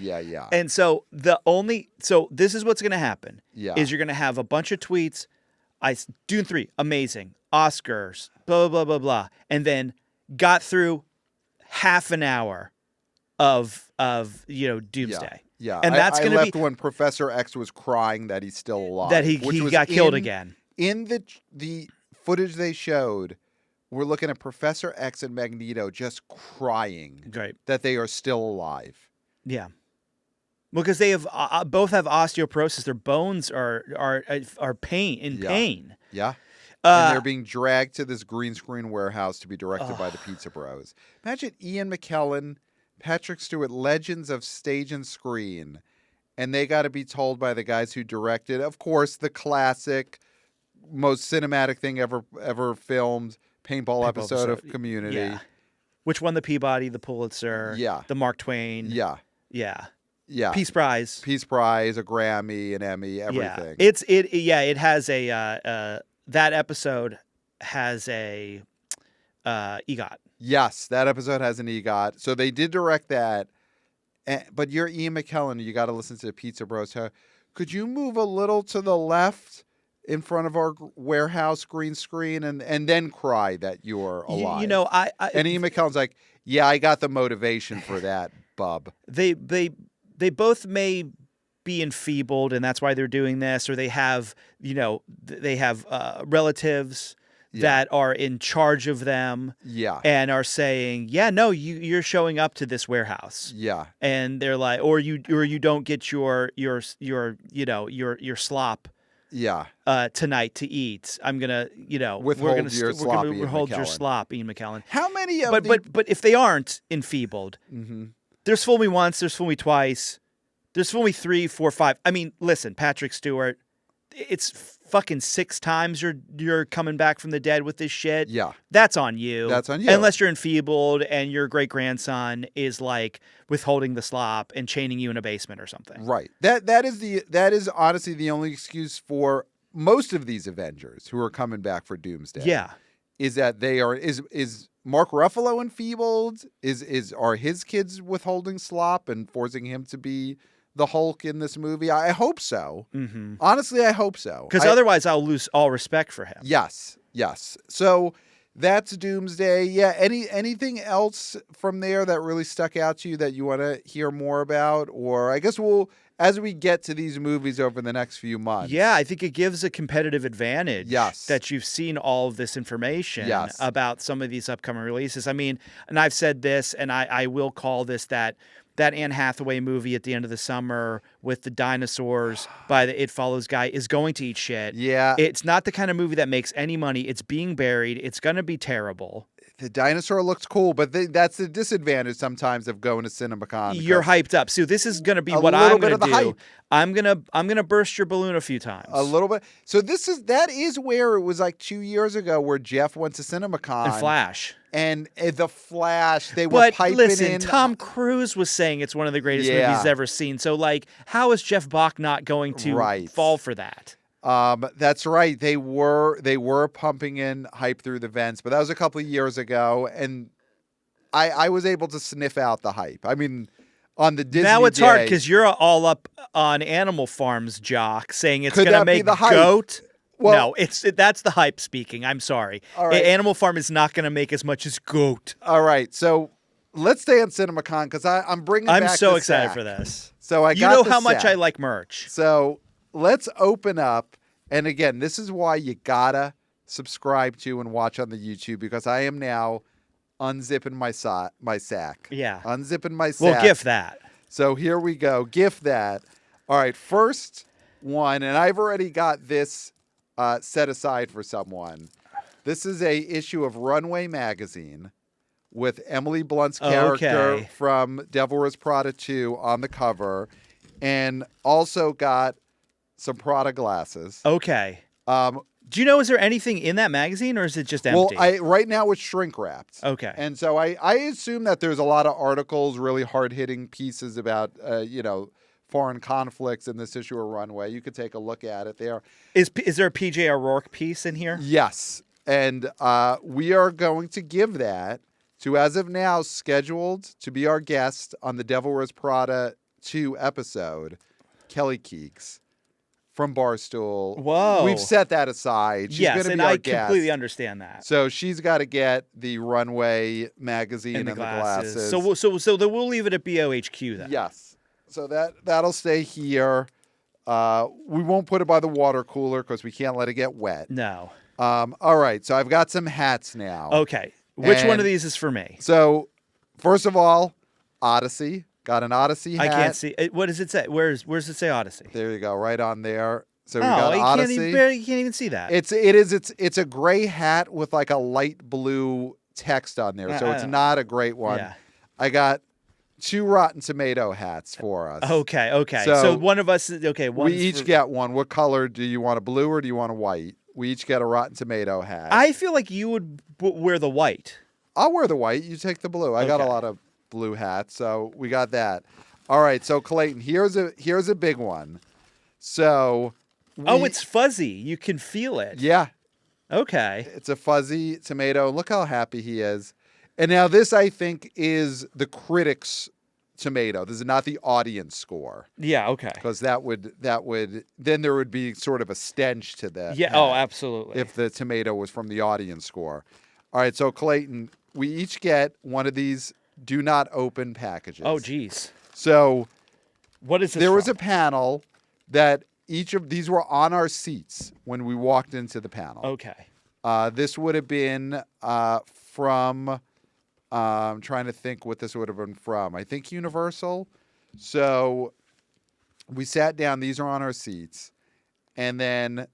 And so this is what's going to happen. Yeah. Is you're going to have a bunch of tweets. Dune 3, amazing. Oscars, blah, blah, blah, blah. And then got through half an hour of Doomsday. Yeah, and that's going to be left when Professor X was crying that he's still alive. That he got killed again. In the footage they showed, we're looking at Professor X and Magneto just crying that they are still alive. Yeah, because they have both have osteoporosis. Their bones are pain. Yeah. And they're being dragged to this green screen warehouse to be directed by the Pizza Bros. Imagine Ian McKellen, Patrick Stewart, legends of stage and screen, and they got to be told by the guys who directed, of course, the classic, most cinematic thing ever filmed, paintball episode of Community. Yeah. Which won the Peabody, the Pulitzer, the Mark Twain. Yeah. Peace Prize, a Grammy, an Emmy, everything. It has a that episode has a EGOT. Yes, that episode has an EGOT. So they did direct that. But you're Ian McKellen. You got to listen to the Pizza Bros. Could you move a little to the left in front of our warehouse green screen and then cry that you're alive? And Ian McKellen's like, yeah, I got the motivation for that, bub. They both may be enfeebled, and that's why they're doing this, or they have relatives that are in charge of them. Yeah. And are saying, yeah, no, you're showing up to this warehouse. Yeah. And they're like, or you don't get your slop. Yeah. Tonight to eat. I'm gonna, Withhold your slop, Ian withhold your McKellen. slop, Ian McKellen. How many of but if they aren't enfeebled, there's fool me once, there's fool me twice, there's fool me 3, 4, 5. I mean, listen, Patrick Stewart, it's fucking 6 times you're coming back from the dead with this shit. Yeah. That's on you. That's on you. Unless you're enfeebled and your great grandson is like withholding the slop and chaining you in a basement or something. Right. That is honestly the only excuse for most of these Avengers who are coming back for Doomsday. Yeah. Is that they are is Mark Ruffalo enfeebled? Are his kids withholding slop and forcing him to be the Hulk in this movie? I hope so. Mm-hmm. Honestly, I hope so. Because otherwise I'll lose all respect for him. Yes. So that's Doomsday. Yeah. Anything else from there that really stuck out to you that you want to hear more about? Or I guess as we get to these movies over the next few months. Yeah, I think it gives a competitive advantage. Yes. That you've seen all of this information yes. about some of these upcoming releases. I mean, and I've said this, and I will call this that Anne Hathaway movie at the end of the summer with the dinosaurs by the It Follows guy is going to eat shit. Yeah. It's not the kind of movie that makes any money. It's being buried. It's going to be terrible. The dinosaur looks cool, but that's the disadvantage sometimes of going to CinemaCon. You're hyped up. So this is going to be what I'm going to do. Hype. I'm gonna burst your balloon a few times. A little bit. So that is where it was like 2 years ago where Jeff went to CinemaCon. And Flash. And the Flash, they were piping in. Tom Cruise was saying it's one of the greatest movies he's ever seen. So, like, how is Jeff Bach not going to fall for that? That's right. They were pumping in hype through the vents, but that was a couple of years ago, and I was able to sniff out the hype. I mean, on the Disney now it's day, hard because you're all up on Animal Farm's jock saying it's going to make the hype? goat. Well, no, that's the hype speaking. I'm sorry. All right. Animal Farm is not going to make as much as goat. All right, so let's stay on CinemaCon because I'm bringing. I'm back so the excited sack. for this. So you know how much I like merch. So let's open up, and again, this is why you gotta subscribe to and watch on the YouTube because I am now unzipping my sack. Yeah, unzipping my sack. Well, gift that. So here we go. Gift that. All right, first one, and I've already got this set aside for someone. This is a issue of Runway magazine with Emily Blunt's character from Devil Wears Prada 2 on the cover, and also got some Prada glasses. Okay. Do you know, is there anything in that magazine or is it just empty? Well, right now it's shrink wrapped. Okay. And so I assume that there's a lot of articles, really hard-hitting pieces about, foreign conflicts in this issue of Runway. You could take a look at it there. Is there a PJ O'Rourke piece in here? Yes. And we are going to give that to, as of now, scheduled to be our guest on the Devil Wears Prada 2 episode, Kelly Keeks from Barstool. Whoa. We've set that aside. She's yes, and I guest. Completely understand that. So she's got to get the Runway magazine and the glasses. So we'll leave it at BOHQ then. Yes. So that'll stay here. We won't put it by the water cooler because we can't let it get wet. No. All right. So I've got some hats now. Okay. Which one of these is for me? So, first of all, Odyssey. Got an Odyssey hat. I can't see. What does it say? Where's it say Odyssey? There you go. Right on there. So we got Odyssey. You can't even see that. It's a gray hat with like a light blue text on there. So it's not a great one. Yeah. I got 2 Rotten Tomato hats for us. Okay. So one of us is okay. We each get one. What color do you want? A blue or do you want a white? We each get a Rotten Tomato hat. I feel like you would wear the white. I'll wear the white. You take the blue. I got a lot of blue hats, so we got that. All right, so Clayton, here's a big one. So it's fuzzy. You can feel it. Yeah. Okay. It's a fuzzy tomato. Look how happy he is. And now this, I think, is the critics' tomato. This is not the audience score. Yeah, okay. Because that would then there would be sort of a stench to that. Yeah, absolutely. If the tomato was from the audience score. All right, so Clayton, we each get one of these do not open packages. Oh, geez. So what is this? There was a panel that each of these were on our seats when we walked into the panel. Okay. This would have been from. I'm trying to think what this would have been from. I think Universal. So we sat down. These are on our seats. And then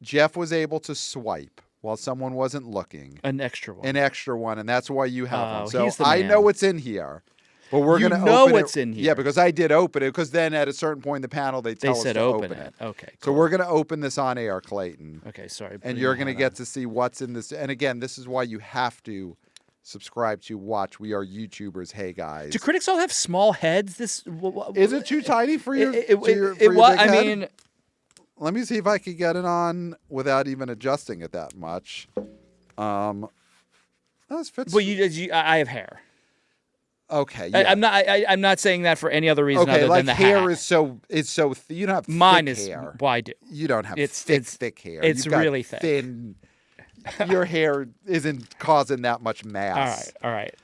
Jeff was able to swipe while someone wasn't looking. An extra one. An extra one. And that's why you have one. So he's the I man. know what's in here. But we're going to open it. You know what's in here. Yeah, because I did open it. Because then at a certain point in the panel, they tell us to open it. Okay, So cool. we're going to open this on air, Clayton. Okay, sorry. And you're going to get to see what's in this. And again, this is why you have to subscribe to watch. We are YouTubers. Hey, guys. Do critics all have small heads? This Is it too tiny for your, It your was. big I head? mean, Let me see if I could get it on without even adjusting it that much. This fits. well, I have hair. Okay, yeah. I'm not saying that for any other reason Okay, other like than the hair hat. is so you don't have Mine thick is. hair. Well, I do. You don't have It's thick hair. It's You've got really thick. thin. Your hair isn't causing that much mass. All right.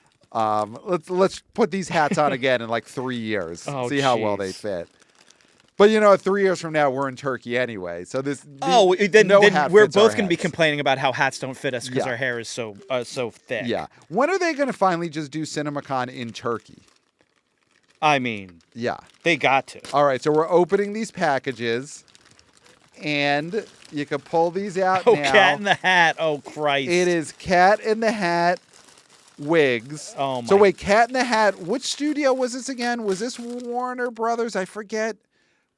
Let's put these hats on again in like 3 years. Oh, see how well they jeez. fit. But 3 years from now we're in Turkey anyway. So then hat we're fits our both going to be heads. complaining about how hats don't fit us because Yeah. our hair is so thick. Yeah. When are they going to finally just do CinemaCon in Turkey? I mean, Yeah. they got to. All right. So we're opening these packages, and you can pull these out Oh, now. Cat in the Hat. Oh, Christ. It is Cat in the Hat wigs. Oh, my. So wait, Cat in the Hat. Which studio was this again? Was this Warner Brothers? I forget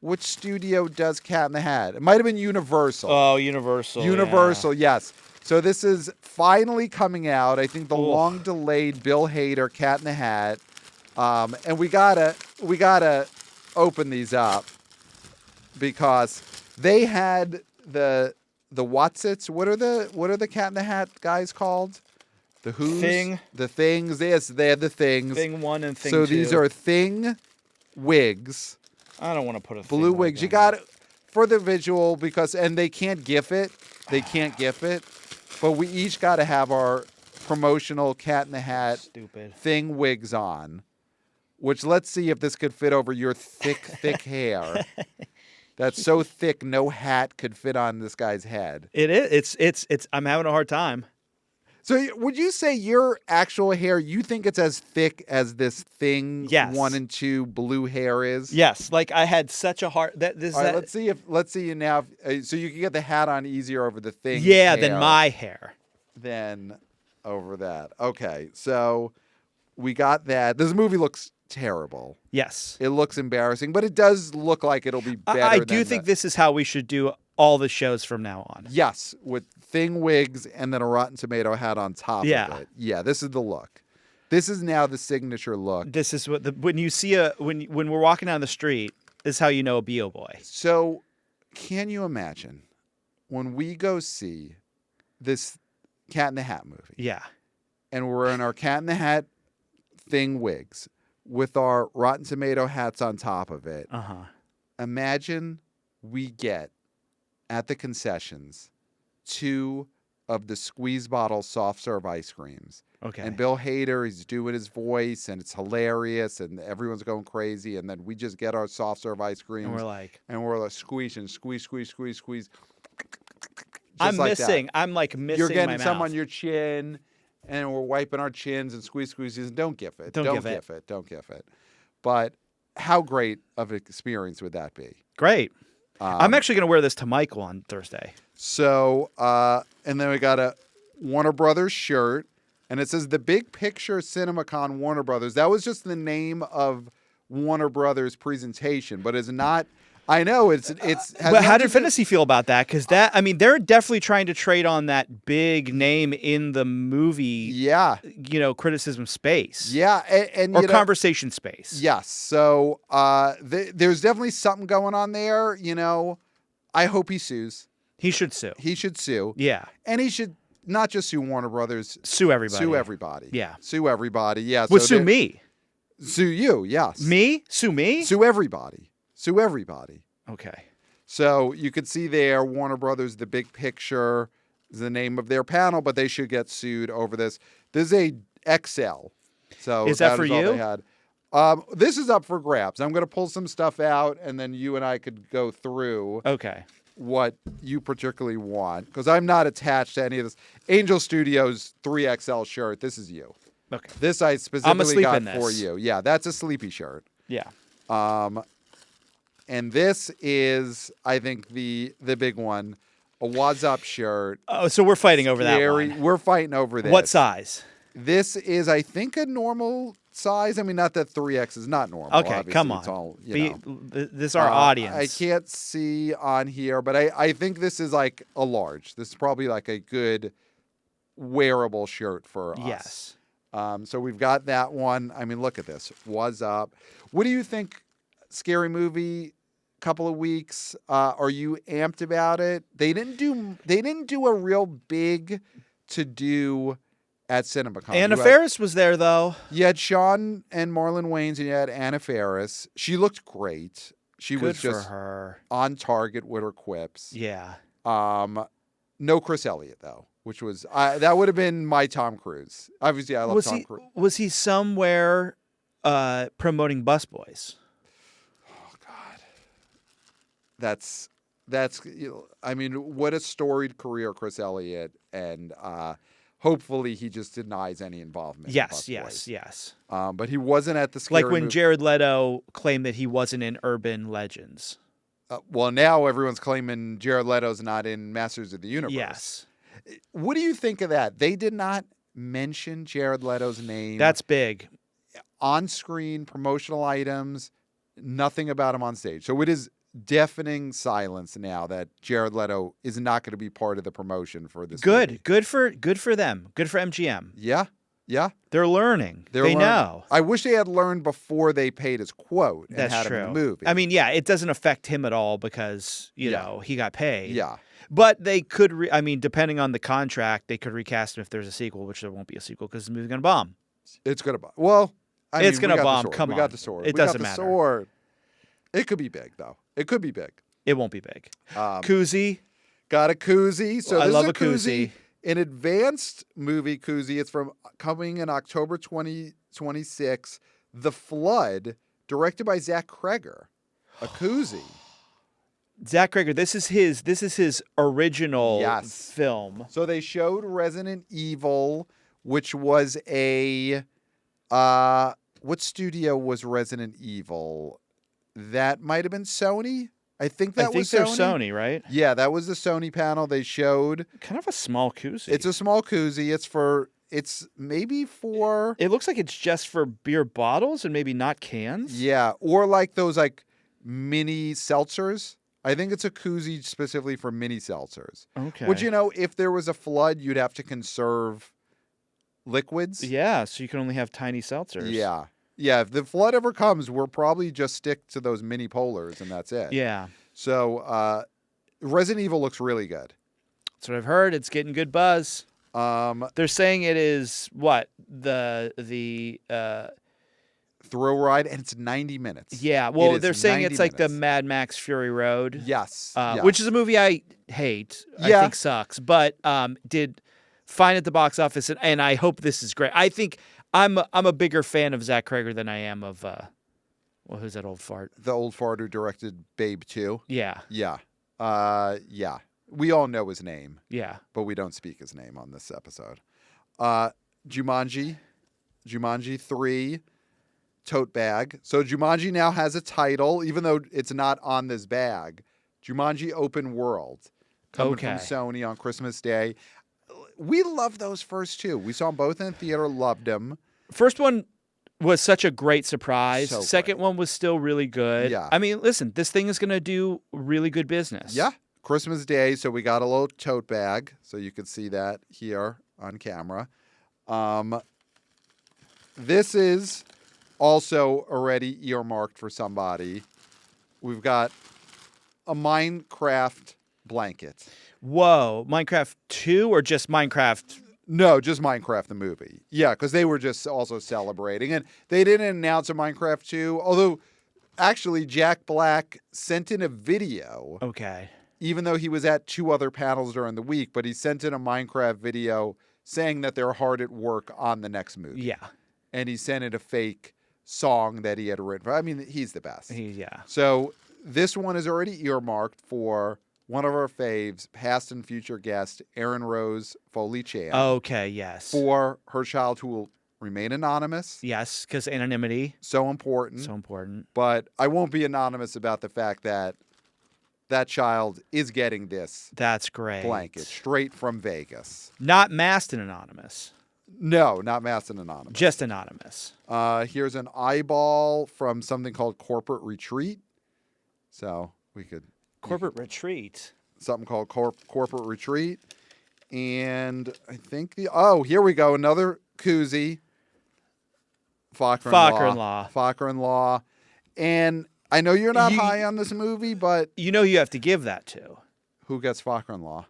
which studio does Cat in the Hat. It might have been Universal. Oh, Universal. Universal, yes. So this is finally coming out. I think the long-delayed Bill Hader Cat in the Hat. And we gotta open these up because they had the Watsits. What are the Cat in the Hat guys called? The Who's? Thing. The Things. Yes, they had the Things. Thing 1 and Thing 2. So these are Thing wigs. I don't want to put a Blue thing wigs. like You that. got it for the visual and they can't GIF it. They can't GIF it. But we each got to have our promotional Cat in the Hat Stupid. Thing wigs on. Which let's see if this could fit over your thick hair. That's so thick no hat could fit on this guy's head. It is. It's. I'm having a hard time. So would you say your actual hair, you think it's as thick as this Thing Yes. 1 and 2 blue hair is? Yes. Like I had such a hard. All right, let's see you now. So you can get the hat on easier over the Thing. Yeah, hair than my hair. than over that. Okay, so we got that. This movie looks terrible. Yes. It looks embarrassing, but it does look like it'll be better. I do think this is how we should do all the shows from now on. Yes, with Thing wigs and then a Rotten Tomato hat on top Yeah. of it. Yeah, this is the look. This is now the signature look. This is what when you see when we're walking down the street, this is how you know a B.O. boy. So, can you imagine when we go see this Cat in the Hat movie? Yeah. And we're in our Cat in the Hat Thing wigs with our Rotten Tomato hats on top of it. Uh-huh. Imagine we get at the concessions 2 of the squeeze bottle soft serve ice creams. Okay. And Bill Hader, he's doing his voice and it's hilarious and everyone's going crazy. And then we just get our soft serve ice creams. And we're like squeeze. I'm like missing. that. I'm like missing You're getting my some mouth. on your chin and we're wiping our chins and squeeze. Don't GIF it. Don't GIF it. But how great of an experience would that be? Great. I'm actually going to wear this to Michael on Thursday. So, and then we got a Warner Brothers shirt, and it says The Big Picture CinemaCon Warner Brothers. That was just the name of Warner Brothers presentation, but it's not. I know it's. But how did Fantasy feel about that? Because they're definitely trying to trade on that big name in the movie. Yeah. Criticism space. Yeah, and or conversation space. Yes. So there's definitely something going on there. I hope he sues. He should sue. Yeah. And he should not just sue Warner Brothers. Sue everybody. Yeah. Yeah. Sue everybody. Yeah. Would sue me. Sue you. Yes. Me? Sue me? Sue everybody. Sue everybody. Okay. So you could see there, Warner Brothers, The Big Picture is the name of their panel, but they should get sued over this. This is a XL. So is that for is all you? they had. This is up for grabs. I'm going to pull some stuff out, and then you and I could go through. Okay. what you particularly want, because I'm not attached to any of this. Angel Studios 3XL shirt. This is you. Okay. This I specifically got in for this. you. Yeah, that's a sleepy shirt. Yeah. And this is, I think, the big one, a What's Up shirt. Oh, so we're fighting over that one. We're fighting over this. What size? This is, I think, a normal size. I mean, not that 3X is not normal. Okay, obviously. come on. It's all, This is our audience. I can't see on here, but I think this is like a large. This is probably like a good wearable shirt for us. Yes. So we've got that one. I mean, look at this. What's up? What do you think? Scary Movie, couple of weeks. Are you amped about it? They didn't do a real big to do at CinemaCon. Anna Faris was there though. You had Sean and Marlon Wayans, and you had Anna Faris. She looked great. She was just for her. On target with her quips. Yeah. No Chris Elliott though, which was that would have been my Tom Cruise. Obviously, I love Tom Cruise. Was he somewhere promoting Busboys? Oh God, that's I mean, what a storied career, Chris Elliott, and hopefully he just denies any involvement. Yes. But he wasn't at the Scary like when Movie. Jared Leto claimed that he wasn't in Urban Legends. Well, now everyone's claiming Jared Leto's not in Masters of the Universe. Yes. What do you think of that? They did not mention Jared Leto's name. That's big. On-screen promotional items, nothing about him on stage. So it is deafening silence now that Jared Leto is not going to be part of the promotion for this movie. Good for them. Good for MGM. Yeah. They're learning. They know. I wish they had learned before they paid his quote and That's had true. him in the movie. I mean, yeah, it doesn't affect him at all because, you know, he got paid. Yeah. But they could, depending on the contract, they could recast him if there's a sequel, which there won't be a sequel because the movie's going to bomb. It's going to bomb. Well, it's going to bomb. Come on. We got the sword. It doesn't matter. Sword. It could be big, though. It could be big. It won't be big. Koozie. Got a koozie. So I this love is a koozie. An advanced movie koozie. It's coming in October 2026. The Flood, directed by Zach Kreger. A koozie. Zach Kreger. This is his original film. So they showed Resident Evil, which was a what studio was Resident Evil? That might have been Sony. I think they're Sony, right? Yeah, that was the Sony panel they showed. Kind of a small koozie. It's a small koozie. It's maybe for... It looks like it's just for beer bottles and maybe not cans. Yeah, or like those like mini seltzers. I think it's a koozie specifically for mini seltzers. Okay. Which, if there was a flood, you'd have to conserve liquids. Yeah, so you can only have tiny seltzers. Yeah. Yeah, if the flood ever comes, we'll probably just stick to those mini polars and that's it. Yeah. So Resident Evil looks really good. That's what I've heard. It's getting good buzz. They're saying it is what? The thrill ride, and it's 90 minutes. Yeah, well, they're saying it's like the Mad Max Fury Road. Yes. Which is a movie I hate. Yeah. I think sucks, but did fine at the box office, and I hope this is great. I think I'm a bigger fan of Zach Kreger than I am of who's that old fart? The old fart who directed Babe 2. Yeah. Yeah. Yeah. We all know his name. Yeah. But we don't speak his name on this episode. Jumanji 3 tote bag. So Jumanji now has a title, even though it's not on this bag. Jumanji Open World. Coming from Sony on Christmas Day. We love those first two. We saw them both in the theater, loved them. First one was such a great surprise. So Second great. one was still really good. Yeah. I mean, listen, this thing is going to do really good business. Yeah. Christmas Day, so we got a little tote bag, so you can see that here on camera. This is also already earmarked for somebody. We've got a Minecraft blanket. Whoa, Minecraft 2 or just Minecraft? No, just Minecraft the movie. Yeah, because they were just also celebrating. And they didn't announce a Minecraft 2, although actually Jack Black sent in a video. Okay. Even though he was at 2 other panels during the week, but he sent in a Minecraft video saying that they're hard at work on the next movie. Yeah. And he sent in a fake song that he had written. I mean, he's the best. Yeah. So this one is already earmarked for one of our faves, past and future guest, Erin Rose Foley-Chan. Okay, yes. For her child, who will remain anonymous. Yes, because anonymity. So important. So important. But I won't be anonymous about the fact that that child is getting this That's great. blanket straight from Vegas. Not masked and anonymous. No, not masked and anonymous. Just anonymous. Here's an eyeball from something called Corporate Retreat. So we could... Corporate Retreat. Something called Corporate Retreat. And I think here we go. Another koozie. Fokker-in-Law. Fokker-in-Law. And I know you're not high on this movie, but... You know you have to give that to. Who gets Fokker-in-Law?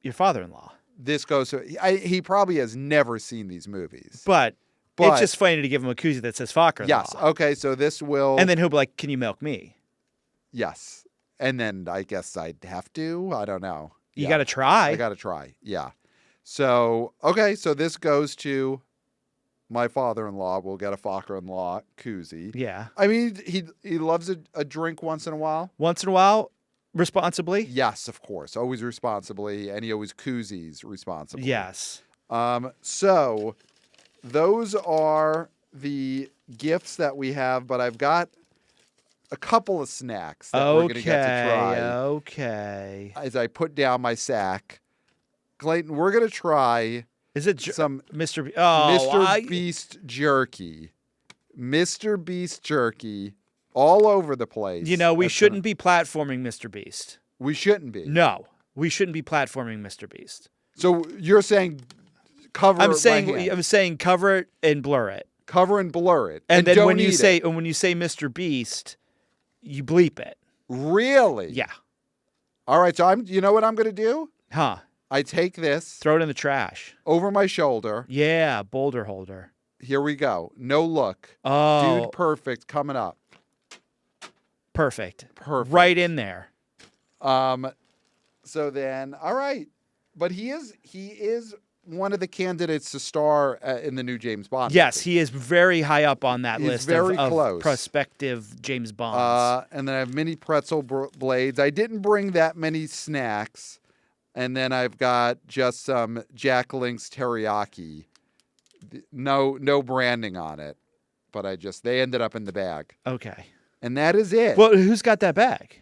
Your father-in-law. This goes to... he probably has never seen these movies. But it's just funny to give him a koozie that says Fokker-in-Law. Yes. Okay, so this will... And then he'll be like, can you milk me? Yes. And then I guess I'd have to. I don't know. You got to try. I got to try. Yeah. So, okay, so this goes to my father-in-law. We'll get a Fokker-in-Law koozie. Yeah. I mean, he loves a drink once in a while. Once in a while, responsibly? Yes, of course. Always responsibly. And he always koozies responsibly. Yes. So those are the gifts that we have, but I've got a couple of snacks that we're going to get to try. Okay. As I put down my sack. Clayton, we're going to try... Is it some Mr. Beast jerky? Mr. Beast jerky all over the place. You know, we shouldn't be platforming Mr. Beast. We shouldn't be. No, we shouldn't be platforming Mr. Beast. So you're saying cover I'm it saying by hand. I'm saying cover it and blur it. Cover and blur it. And then don't when you eat say it. Mr. Beast, you bleep it. Really? Yeah. All right, so you know what I'm going to do? Huh. I take this. Throw it in the trash. Over my shoulder. Yeah, boulder holder. Here we go. No look. Oh. Dude Perfect coming up. Perfect. Perfect. Right in there. So then, all right. But he is one of the candidates to star in the new James Bond Yes, movie. he is very high up on that He's list very of close. prospective James Bonds. And then I have mini pretzel blades. I didn't bring that many snacks. And then I've got just some Jack Link's teriyaki. No branding on it. But they ended up in the bag. Okay. And that is it. Well, who's got that bag?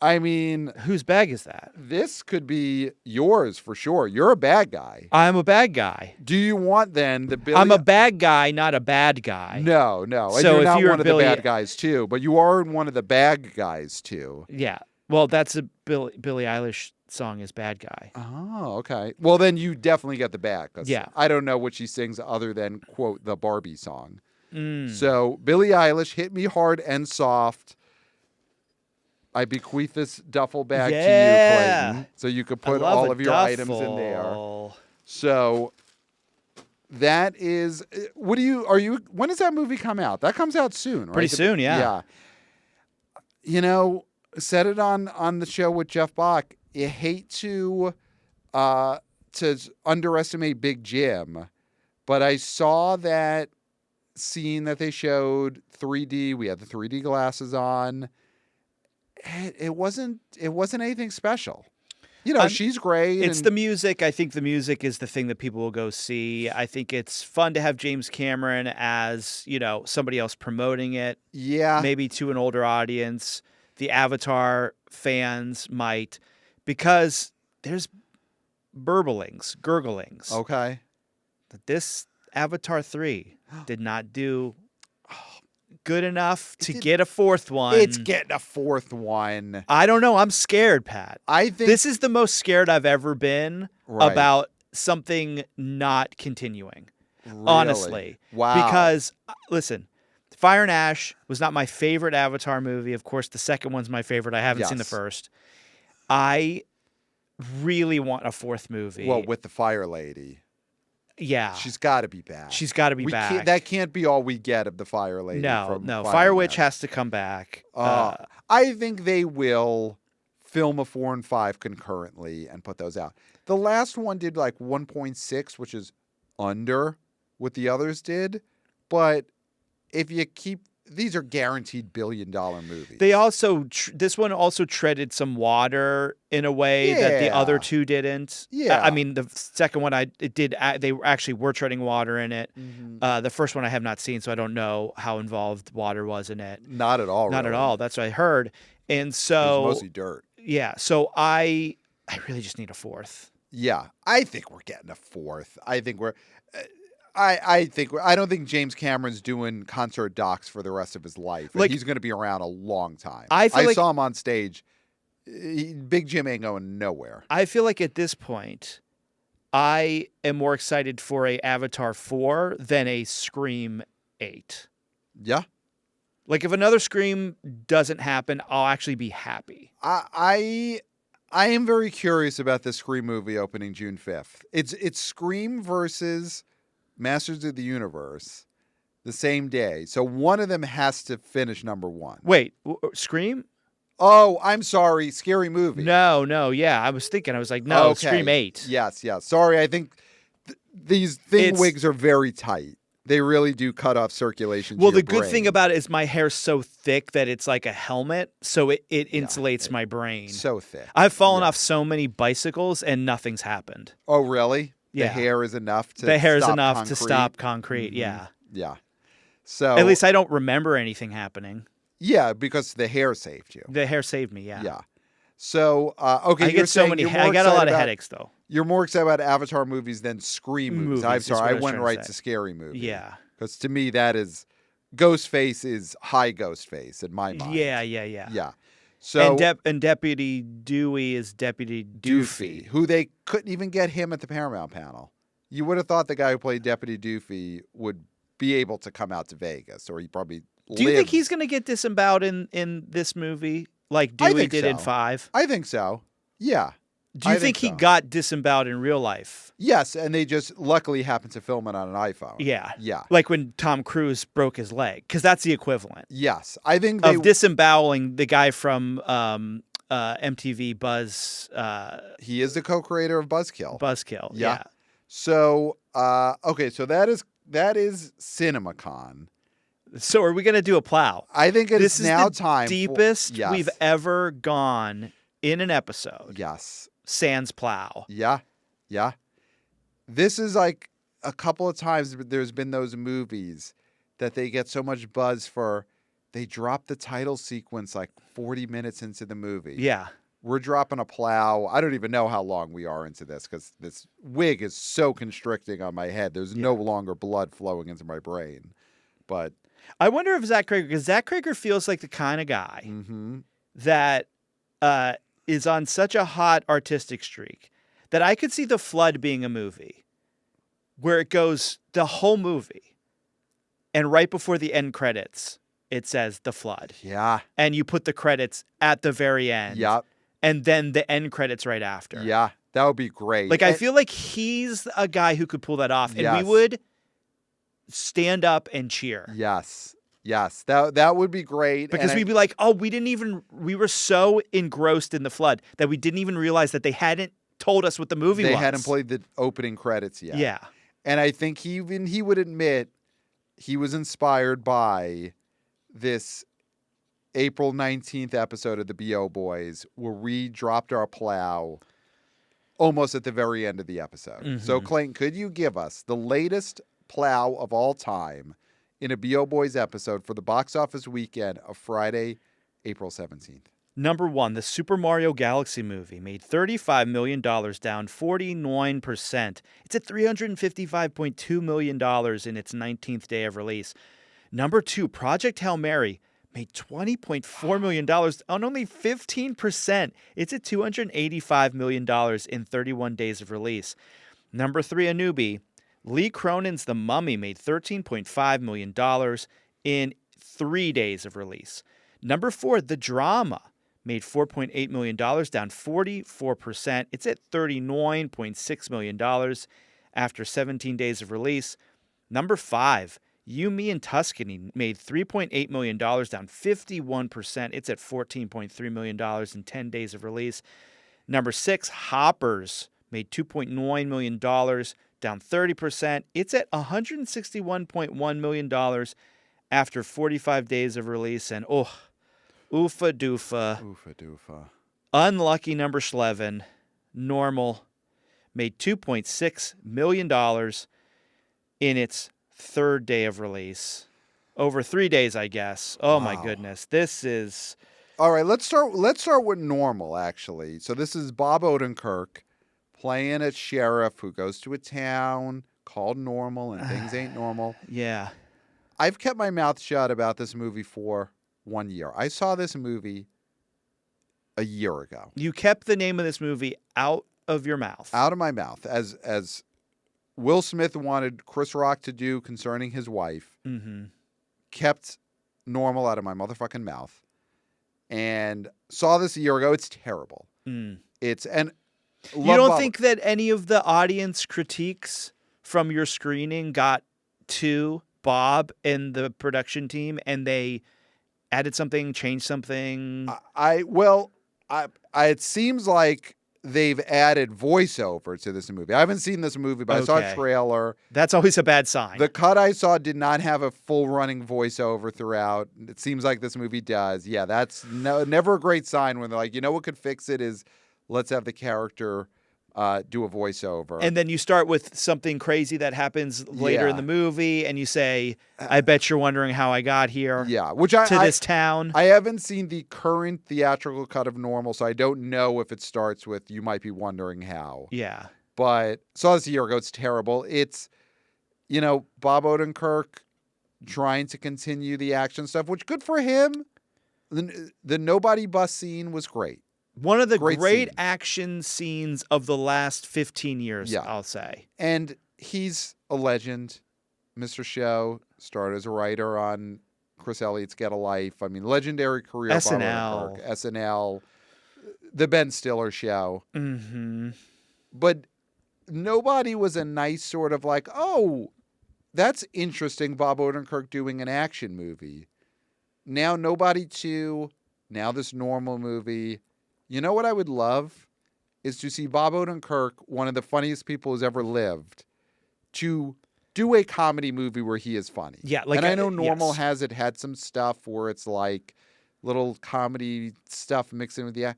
I mean... Whose bag is that? This could be yours for sure. You're a bad guy. I'm a bad guy. Do you want then the Billy... I'm a bad guy, not a bad guy. No. So And you're if not you're one of Billy... the bad guys too, but you are one of the bad guys too. Yeah. Well, that's a Billie Eilish song is Bad Guy. Oh, okay. Well, then you definitely get the bag. 'Cause yeah. I don't know what she sings other than, quote, the Barbie song. Mm. So Billie Eilish, Hit Me Hard and Soft. I bequeath this duffel bag to you, Clayton, so you could put all of your items in there. So that is, when does that movie come out? That comes out soon, right? Pretty soon, yeah. Yeah. You know, said it on the show with Jeff Bach. You hate to underestimate Big Jim, but I saw that scene that they showed 3D. We had the 3D glasses on. It wasn't anything special. You know, she's great. It's the music. I think the music is the thing that people will go see. I think it's fun to have James Cameron as, somebody else promoting it. Yeah. Maybe to an older audience. The Avatar fans might, because there's gurglings. Okay. That this Avatar 3 did not do good enough to get a fourth one. It's getting a fourth one. I don't know. I'm scared, Pat. I think this is the most scared I've ever been about something not continuing. Really? Honestly. Wow. Because, listen, Fire and Ash was not my favorite Avatar movie. Of course, the second one's my favorite. I haven't seen the first. I really want a fourth movie. Well, with the Fire Lady. Yeah. She's got to be back. She's got to be back. That can't be all we get of the Fire Lady. No. Fire Witch has to come back. I think they will film a 4 and 5 concurrently and put those out. The last one did like 1.6, which is under what the others did. But if you keep these are guaranteed billion-dollar movies. They also this one also treaded some water in a way that the other two didn't. Yeah. I mean, the second one they actually were treading water in it. Mm-hmm. The first one I have not seen, so I don't know how involved water was in it. Not at all. Not really. at all. That's what I heard. And so it was mostly dirt. Yeah. So I really just need a fourth. Yeah, I think we're getting a fourth. I think we're. I don't think James Cameron's doing concert docs for the rest of his life. Like, he's going to be around a long time. I saw him on stage. Big Jim ain't going nowhere. I feel like at this point, I am more excited for a Avatar 4 than a Scream 8. Yeah. Like if another Scream doesn't happen, I'll actually be happy. I am very curious about the Scream movie opening June 5th. It's Scream versus Masters of the Universe the same day. So one of them has to finish number one. Wait, Scream? Oh, I'm sorry. Scary Movie. No. Yeah, I was thinking. I was like, no, okay. Scream 8. Yes. Sorry, I think these thing wigs are very tight. They really do cut off circulation to Well, your the good brain. thing about it is my hair's so thick that it's like a helmet, so it insulates my brain. So thick. I've fallen off so many bicycles and nothing's happened. Oh, really? Yeah. The hair is enough to stop concrete. Mm-hmm. Yeah. Yeah. So at least I don't remember anything happening. Yeah, because the hair saved you. The hair saved me, yeah. Yeah. So, okay, I get so many. I got a lot of headaches, though. You're more excited about Avatar movies than Scream movies. I'm sorry, I went right to Scary Movie. Yeah. Because to me, that is Ghostface is high Ghostface in my mind. Yeah. Yeah. So and Deputy Dewey is Deputy Doofy, who they couldn't even get him at the Paramount panel. You would have thought the guy who played Deputy Doofy would be able to come out to Vegas, or he probably. Do you think he's going to get disemboweled in this movie like Dewey did in 5? I think so. Yeah. Do you think he got disemboweled in real life? Yes, and they just luckily happened to film it on an iPhone. Yeah. Yeah. Like when Tom Cruise broke his leg, because that's the equivalent. Yes. I think of disemboweling the guy from MTV Buzz. He is the co-creator of Buzzkill. Yeah. So, okay, so that is CinemaCon. So are we going to do a plow? I think this is now the time. Deepest we've ever gone in an episode. Yes. Sans plow. Yeah. This is like a couple of times there's been those movies that they get so much buzz for. They drop the title sequence like 40 minutes into the movie. Yeah. We're dropping a plow. I don't even know how long we are into this because this wig is so constricting on my head. There's no longer blood flowing into my brain. But I wonder if Zach Cregger, because Zach Cregger feels like the kind of guy that is on such a hot artistic streak that I could see The Flood being a movie where it goes the whole movie and right before the end credits, it says The Flood. Yeah. And you put the credits at the very end. Yep. And then the end credits right after. Yeah, that would be great. Like, I feel like he's a guy who could pull that off. And we would stand up and cheer. Yes. That would be great. Because we'd be like, oh, we were so engrossed in The Flood that we didn't even realize that they hadn't told us what the movie was. They hadn't played the opening credits yet. Yeah. And I think he would admit he was inspired by this April 19th episode of the B.O. Boys where we dropped our plow almost at the very end of the episode. Mm-hmm. So, Clayton, could you give us the latest plow of all time in a B.O. Boys episode for the box office weekend of Friday, April 17th? Number 1, the Super Mario Galaxy movie made $35 million, down 49%. It's at $355.2 million in its 19th day of release. Number 2, Project Hail Mary made $20.4 million on only 15%. It's at $285 million in 31 days of release. Number 3, a newbie. Lee Cronin's The Mummy made $13.5 million in 3 days of release. Number 4, The Drama made $4.8 million, down 44%. It's at $39.6 million after 17 days of release. Number 5, You, Me, and Tuscany made $3.8 million, down 51%. It's at $14.3 million in 10 days of release. Number 6, Hoppers made $2.9 million, down 30%. It's at $161.1 million after 45 days of release, and oofa doofa. Oofa doofa. Unlucky number 11, Normal, made $2.6 million in its third day of release. Over 3 days, I guess. Oh, my goodness. This is... All right, let's start with Normal, actually. So this is Bob Odenkirk playing a sheriff who goes to a town called Normal, and things ain't normal. Yeah. I've kept my mouth shut about this movie for 1 year. I saw this movie a year ago. You kept the name of this movie out of your mouth. Out of my mouth. As Will Smith wanted Chris Rock to do concerning his wife. Mm-hmm. Kept Normal out of my motherfucking mouth. And saw this a year ago. It's terrible. Mm. You don't think that any of the audience critiques from your screening got to Bob and the production team and they added something, changed something? It seems like they've added voiceover to this movie. I haven't seen this movie, but I saw a trailer. That's always a bad sign. The cut I saw did not have a full running voiceover throughout. It seems like this movie does. Yeah, that's never a great sign when they're like, what could fix it is let's have the character do a voiceover. And then you start with something crazy that happens later in the movie, and you say, I bet you're wondering how I got here. Yeah, this town. I haven't seen the current theatrical cut of Normal, so I don't know if it starts with you might be wondering how. Yeah. But saw this a year ago. It's terrible. It's, Bob Odenkirk trying to continue the action stuff, which good for him. The Nobody Bus scene was great. One of the great action scenes of the last 15 years, I'll say. And he's a legend. Mr. Show started as a writer on Chris Elliott's Get a Life. I mean, legendary career. SNL. SNL. The Ben Stiller Show. Mm-hmm. But Nobody was a nice sort of like, oh, that's interesting, Bob Odenkirk doing an action movie. Now Nobody 2, now this Normal movie. You know what I would love is to see Bob Odenkirk, one of the funniest people who's ever lived, to do a comedy movie where he is funny. Yeah, and I know Normal had some stuff where it's like little comedy stuff mixed in with the.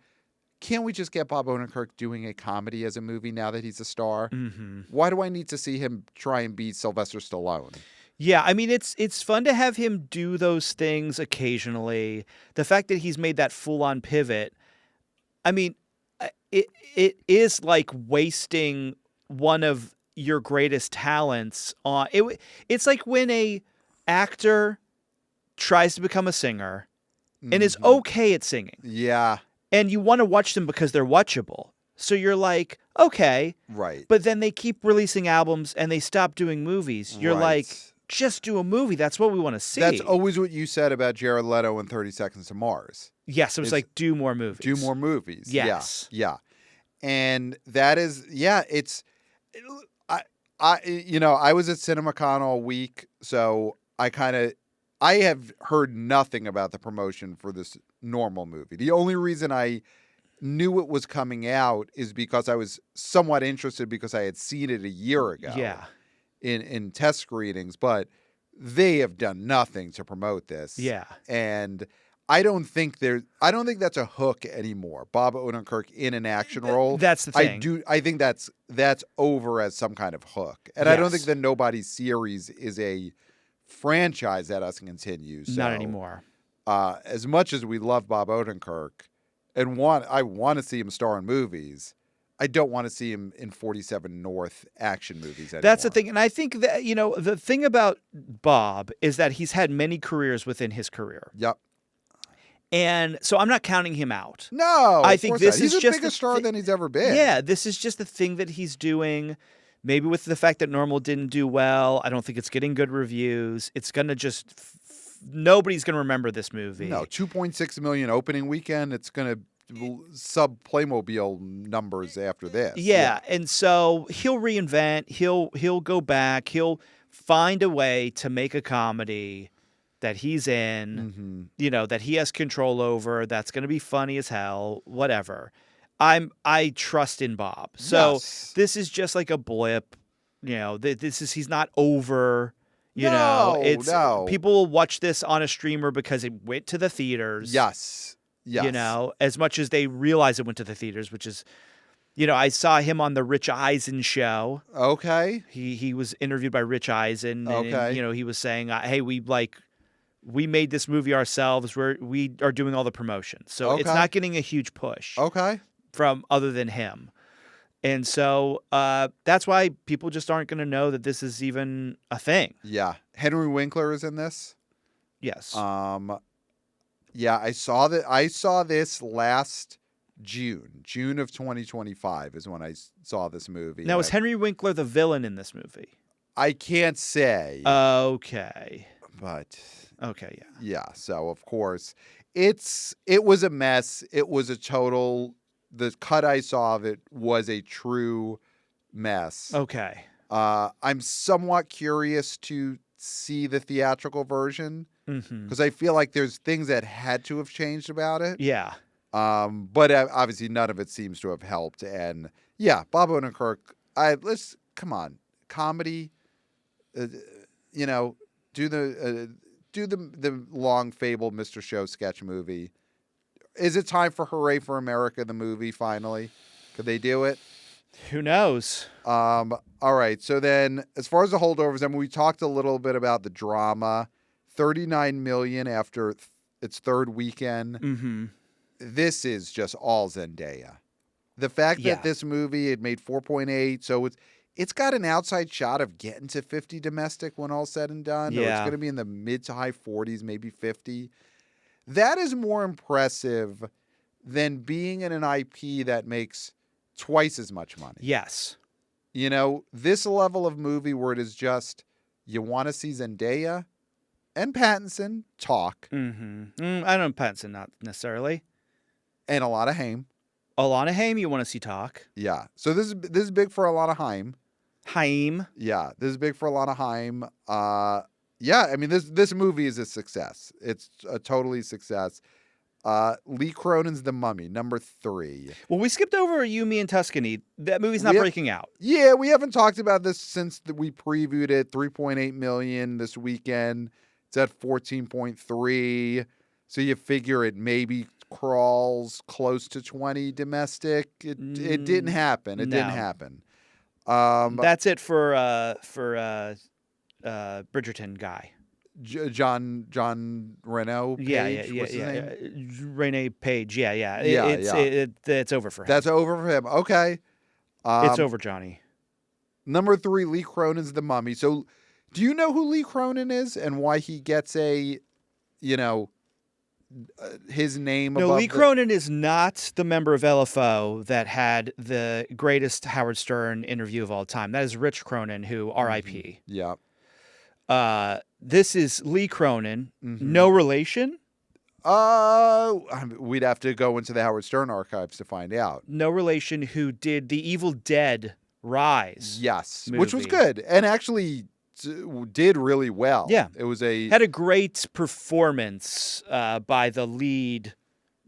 Can't we just get Bob Odenkirk doing a comedy as a movie now that he's a star? Mm-hmm. Why do I need to see him try and beat Sylvester Stallone? Yeah, I mean, it's fun to have him do those things occasionally. The fact that he's made that full-on pivot. I mean, it is like wasting one of your greatest talents on it. It's like when a actor tries to become a singer and is okay at singing. Yeah. And you want to watch them because they're watchable. So you're like, okay. Right. But then they keep releasing albums and they stop doing movies. You're like, just do a movie. That's what we want to see. That's always what you said about Jared Leto in 30 Seconds to Mars. Yes, it was like, do more movies. Do more movies. Yes. Yeah. And that is, I was at CinemaCon all week, so I have heard nothing about the promotion for this Normal movie. The only reason I knew it was coming out is because I was somewhat interested because I had seen it a year ago. Yeah. In test screenings, but they have done nothing to promote this. Yeah. And I don't think that's a hook anymore. Bob Odenkirk in an action role. That's the thing. I think that's over as some kind of hook. And I don't think the Nobody series is a franchise that has to continue. So, not anymore. As much as we love Bob Odenkirk and I want to see him star in movies, I don't want to see him in 47 North action movies anymore. That's the thing. And I think that, the thing about Bob is that he's had many careers within his career. Yep. And so I'm not counting him out. No, I think this is he's just a bigger star than he's ever been. Yeah, this is just the thing that he's doing. Maybe with the fact that Normal didn't do well, I don't think it's getting good reviews. It's going to just nobody's going to remember this movie. No, 2.6 million opening weekend. It's going to sub Playmobil numbers after this. Yeah, and so he'll reinvent. He'll go back. He'll find a way to make a comedy that he's in, that he has control over. That's going to be funny as hell. Whatever. I trust in Bob. So this is just like a blip. He's not over No. People will watch this on a streamer because it went to the theaters. Yes. As much as they realize it went to the theaters, which is, I saw him on the Rich Eisen show. Okay. He was interviewed by Rich Eisen. Okay. And, he was saying, hey, we made this movie ourselves. We are doing all the promotion. So it's not getting a huge push. Okay. From other than him. And so that's why people just aren't going to know that this is even a thing. Yeah. Henry Winkler is in this. Yes. Yeah, I saw that. I saw this last June of 2025 is when I saw this movie. Now, is Henry Winkler the villain in this movie? I can't say. Okay. But. Okay, yeah. Yeah, so of course. It was a mess. It was a total. The cut I saw of it was a true mess. Okay. I'm somewhat curious to see the theatrical version because I feel like there's things that had to have changed about it. Yeah. But obviously none of it seems to have helped. And yeah, Bob Odenkirk. Let's come on, comedy. Do the long fabled Mr. Show sketch movie. Is it time for Hooray for America, the movie, finally? Could they do it? Who knows? All right. So then, as far as the holdovers, we talked a little bit about the drama. $39 million after its third weekend. Mm-hmm. This is just all Zendaya. The fact that this movie, it made 4.8, so it's got an outside shot of getting to 50 domestic when all's said and done. Yeah. Or it's going to be in the mid to high 40s, maybe 50. That is more impressive than being in an IP that makes twice as much money. Yes. This level of movie where it is just, you want to see Zendaya and Pattinson talk. Mm-hmm. I don't know Pattinson, not necessarily. And Alana Haim. Alana Haim, you want to see talk. Yeah. So this is big for Alana Haim. Haim. Yeah. This is big for Alana Haim. Yeah, this movie is a success. It's a totally success. Lee Cronin's The Mummy, number 3. Well, we skipped over You, Me, and Tuscany. That movie's not breaking out. Yeah, we haven't talked about this since we previewed it. 3.8 million this weekend. It's at 14.3. So you figure it maybe crawls close to 20 domestic. It didn't happen. It didn't happen. That's it for Bridgerton guy. John Reno Page? Yeah. What's his name? Rene Page. Yeah. It's over for him. That's over for him. Okay. It's over, Johnny. Number 3, Lee Cronin's The Mummy. So, do you know who Lee Cronin is and why he gets his name above? No, Lee Cronin is not the member of LFO that had the greatest Howard Stern interview of all time. That is Rich Cronin, who R.I.P. Yeah. This is Lee Cronin. No relation? We'd have to go into the Howard Stern archives to find out. No relation, who did the Evil Dead Rise. Yes, movie. Which was good and actually did really well. Yeah. It was had a great performance by the lead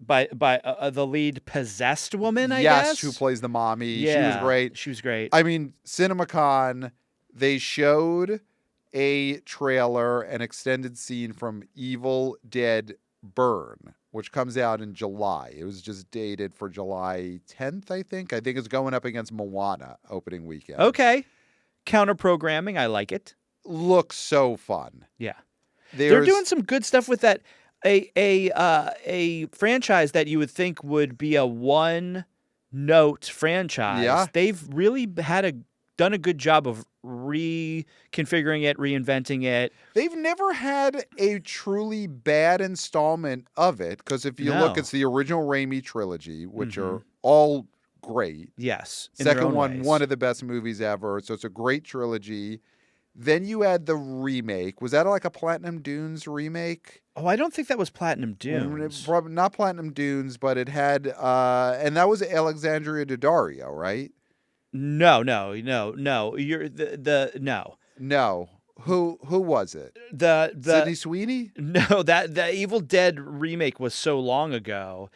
the lead possessed woman, I guess. Yes, who plays the mommy. Yeah, she was great. She was great. CinemaCon, they showed a trailer, an extended scene from Evil Dead Burn, which comes out in July. It was just dated for July 10th, I think. I think it's going up against Moana opening weekend. Okay. Counter programming, I like it. Looks so fun. Yeah. They're doing some good stuff with that. A franchise that you would think would be a one-note franchise. Yeah. They've really done a good job of reconfiguring it, reinventing it. They've never had a truly bad installment of it, because if you look, it's the original Raimi trilogy, which are all great. Yes. Second one of the best movies ever. So it's a great trilogy. Then you had the remake. Was that like a Platinum Dunes remake? Oh, I don't think that was Platinum Dunes. Probably not Platinum Dunes, but it had, and that was Alexandria Daddario, right? No. You're no. No. Who was it? The Sydney Sweeney? No, that the Evil Dead remake was so long ago.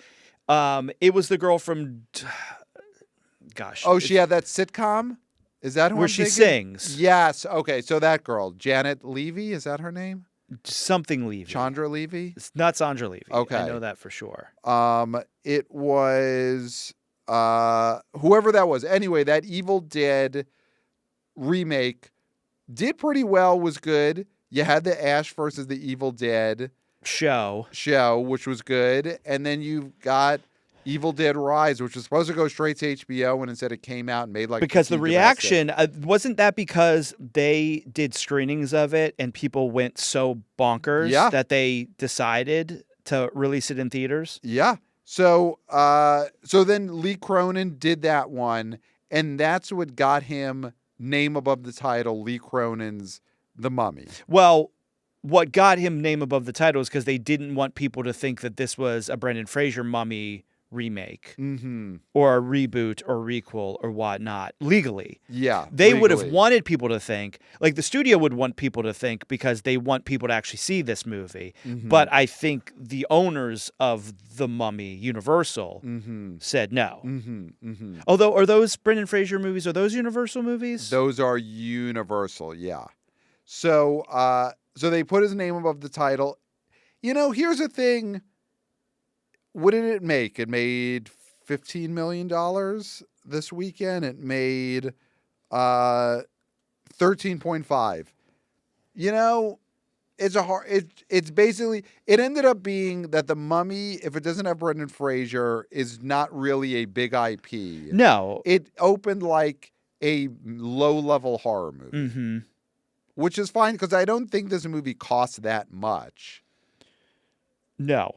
It was the girl from. Gosh. Oh, she had that sitcom? Is that who where I'm she thinking? sings. Yes. Okay. So that girl, Janet Levy, is that her name? Something Levy. Chandra Levy? It's not Sandra Levy. Okay. I know that for sure. It was whoever that was. Anyway, that Evil Dead remake did pretty well, was good. You had the Ash versus the Evil Dead show, which was good. And then you've got Evil Dead Rise, which was supposed to go straight to HBO, and instead it came out and made like because the reaction wasn't that because they did screenings of it and people went so bonkers that they decided to release it in theaters. Yeah. So then Lee Cronin did that one, and that's what got him name above the title, Lee Cronin's The Mummy. Well, what got him name above the title is because they didn't want people to think that this was a Brendan Fraser Mummy remake or a reboot or requel or whatnot legally. Yeah. They would have wanted people to think, like the studio would want people to think because they want people to actually see this movie. But I think the owners of The Mummy, Universal, said no. Although, are those Brendan Fraser movies, are those Universal movies? Those are Universal, yeah. So they put his name above the title. You know, here's the thing. What did it make? It made $15 million this weekend. It made 13.5. You know, it's basically, it ended up being that The Mummy, if it doesn't have Brendan Fraser, is not really a big IP. No. It opened like a low-level horror movie. Which is fine because I don't think this movie costs that much. No.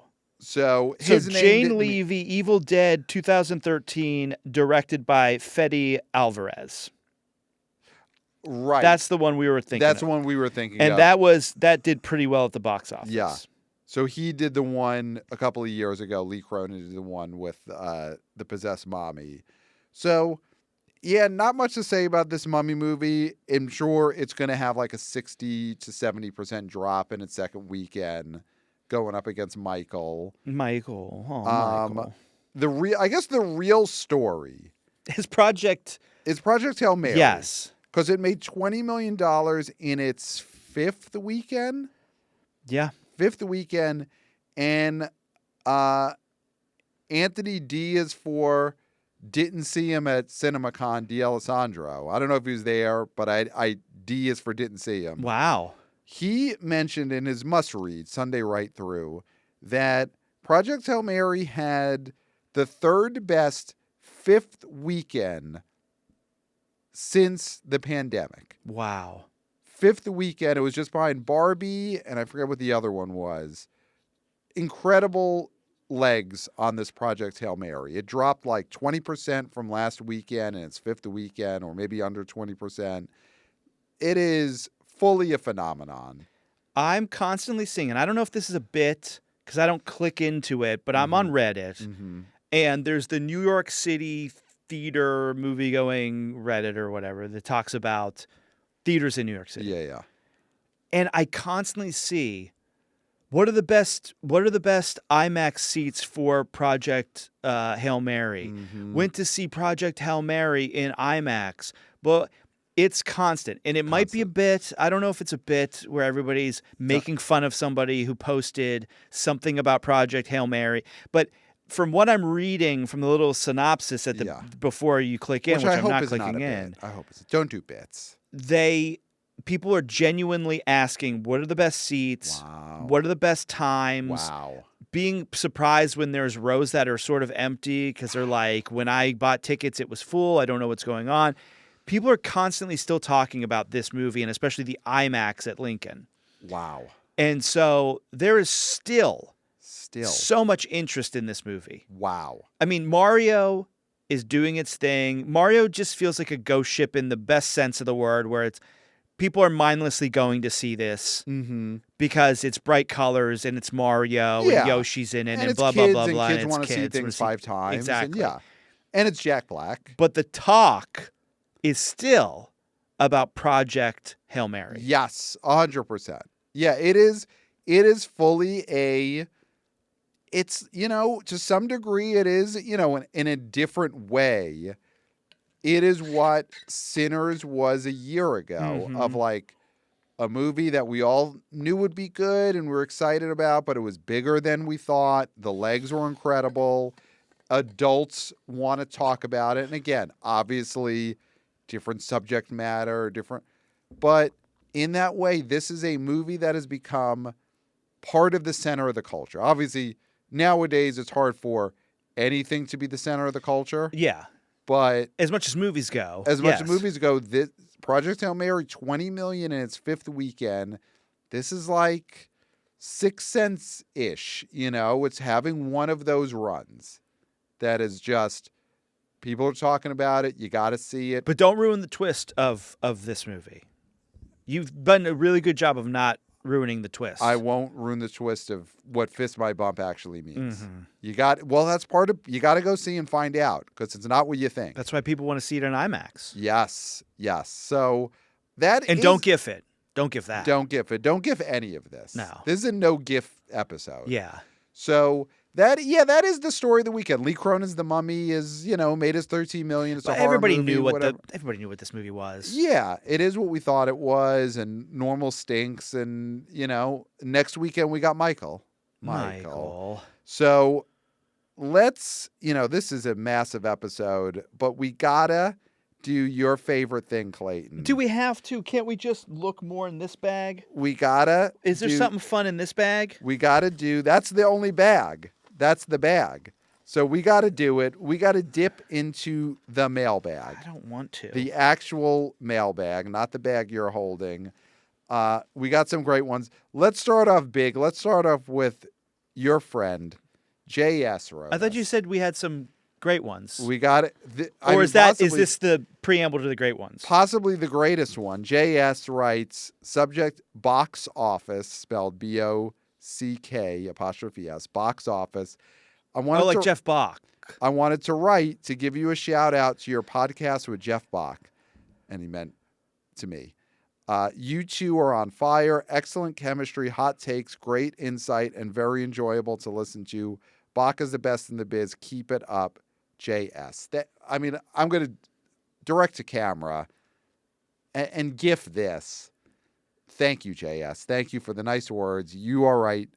So his name Jane Levy, Evil Dead 2013, directed by Fede Alvarez. Right. That's the one we were thinking That's the one we were thinking and of. that did pretty well at the box office. Yeah. So he did the one a couple of years ago. Lee Cronin did the one with the possessed mommy. So, yeah, not much to say about this Mummy movie. I'm sure it's going to have like a 60 to 70% drop in its second weekend, going up against Michael. Michael. I guess the real story is Project Hail Mary. Yes. Because it made $20 million in its fifth weekend. Yeah. Fifth weekend. And Anthony D'Alessandro didn't see him at CinemaCon, D'Alessandro. I don't know if he was there, but D is for didn't see him. Wow. He mentioned in his must-read, Sunday Right Through, that Project Hail Mary had the third best fifth weekend since the pandemic. Wow. Fifth weekend. It was just behind Barbie, and I forget what the other one was. Incredible legs on this Project Hail Mary. It dropped like 20% from last weekend, and its fifth weekend, or maybe under 20%. It is fully a phenomenon. I'm constantly seeing, and I don't know if this is a bit, because I don't click into it, but I'm on Reddit, and there's the New York City theater movie-going Reddit or whatever that talks about theaters in New York City. Yeah. And I constantly see what are the best IMAX seats for Project Hail Mary. Went to see Project Hail Mary in IMAX. But it's constant. And it might be a bit, I don't know if it's a bit where everybody's making fun of somebody who posted something about Project Hail Mary. But from what I'm reading from the little synopsis at the before you click in, which I'm not clicking in. I hope it's don't do bits. People are genuinely asking, what are the best seats? Wow. What are the best times? Wow. Being surprised when there's rows that are sort of empty because they're like, when I bought tickets, it was full. I don't know what's going on. People are constantly still talking about this movie, and especially the IMAX at Lincoln. Wow. And so there is still so much interest in this movie. Wow. I mean, Mario is doing its thing. Mario just feels like a ghost ship in the best sense of the word, where it's people are mindlessly going to see this because it's bright colors and it's Mario and Yoshi's in it and blah, blah, blah, blah. And kids want to see things 5 times. Exactly. And it's Jack Black. But the talk is still about Project Hail Mary. Yes, 100%. Yeah, it is fully it's, to some degree it is, in a different way. It is what Sinners was a year ago, of like a movie that we all knew would be good and we're excited about, but it was bigger than we thought. The legs were incredible. Adults want to talk about it. And again, obviously, different subject matter, different. But in that way, this is a movie that has become part of the center of the culture. Obviously, nowadays, it's hard for anything to be the center of the culture. Yeah. But as much as movies go, this Project Hail Mary, $20 million in its fifth weekend. This is like 6 cents ish. It's having one of those runs that is just people are talking about it. You got to see it, but don't ruin the twist of this movie. You've done a really good job of not ruining the twist. I won't ruin the twist of what fist my bump actually means. That's part of, you got to go see and find out, because it's not what you think. That's why people want to see it in IMAX. Yes. So that and don't gif it. Don't gif that. Don't gif it. Don't gif any of this. No. This is a no gif episode. Yeah. So that is the story of the weekend. Lee Cronin's The Mummy is, made his $13 million. It's a horror everybody movie, knew everybody knew what this movie was. Yeah, it is what we thought it was, and normal stinks. And next weekend we got Michael. So let's, this is a massive episode, but we gotta do your favorite thing, Clayton. Do we have to? Can't we just look more in this bag? We gotta. Is there something fun in this bag? We gotta do. That's the only bag. That's the bag. So we got to do it. We got to dip into the mailbag. I don't want to. The actual mailbag, not the bag you're holding. We got some great ones. Let's start off big. Let's start off with your friend, J.S. wrote I thought us. you said we had some great ones. We got it. Is this the preamble to the great ones? Possibly the greatest one. J.S. writes, subject box office, spelled BOCK''S, box office. Jeff Bach. I wanted to write to give you a shout out to your podcast with Jeff Bach. And he meant to me. You two are on fire. Excellent chemistry, hot takes, great insight, and very enjoyable to listen to. Bach is the best in the biz. Keep it up, JS. I'm going to direct to camera and gif this. Thank you, JS. Thank you for the nice words. You are right.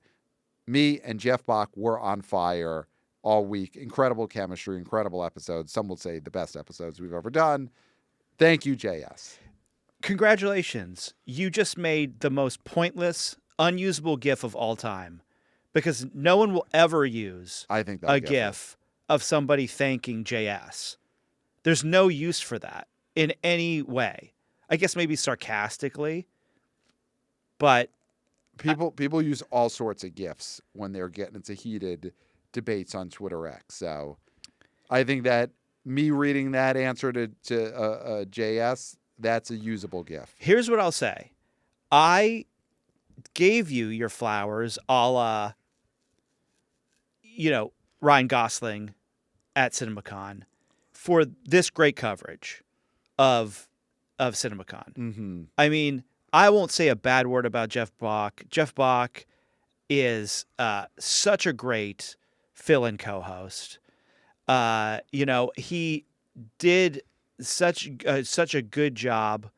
Me and Jeff Bach were on fire all week. Incredible chemistry, incredible episodes. Some will say the best episodes we've ever done. Thank you, JS. Congratulations. You just made the most pointless, unusable GIF of all time, because no one will ever use a GIF of somebody thanking JS. There's no use for that in any way. I guess maybe sarcastically, but people use all sorts of GIFs when they're getting into heated debates on Twitter X. So I think that me reading that answer to JS, that's a usable GIF. Here's what I'll say. I gave you your flowers a la, Ryan Gosling at CinemaCon for this great coverage of CinemaCon. Mm-hmm. I mean, I won't say a bad word about Jeff Bach. Jeff Bach is such a great fill-in co-host. He did such a good job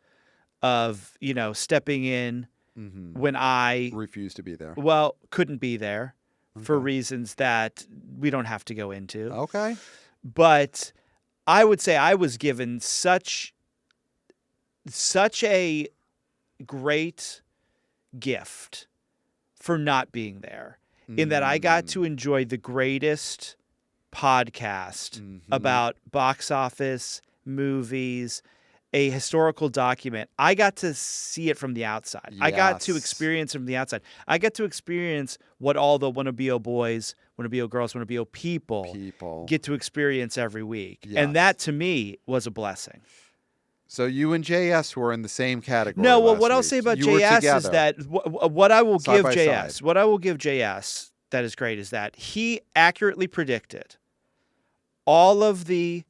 of, stepping in when I refused to be there. Well, couldn't be there for reasons that we don't have to go into. Okay. But I would say I was given such a great gift for not being there, in that I got to enjoy the greatest podcast about box office, movies, a historical document. I got to see it from the outside. Yes. I got to experience it from the outside. I get to experience what all the Wanna Be-O boys, Wanna Be-O girls, Wanna Be-O people get to experience every week. Yes. And that, to me, was a blessing. So you and JS were in the same category. No, well, what week. I'll say about you JS is that what I will give JS, side. what I will give JS that is great is that he accurately predicted all of the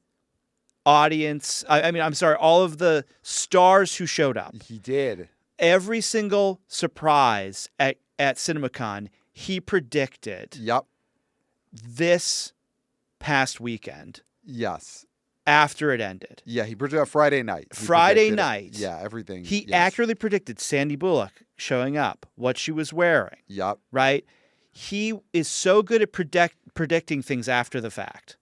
audience. All of the stars who showed up. He did. Every single surprise at CinemaCon, he predicted. Yep. This past weekend. Yes. after it ended. Yeah, he predicted Friday night. Friday night. Yeah, everything. He yes. accurately predicted Sandy Bullock showing up, what she was wearing. Yep. Right? He is so good at predicting things after the fact.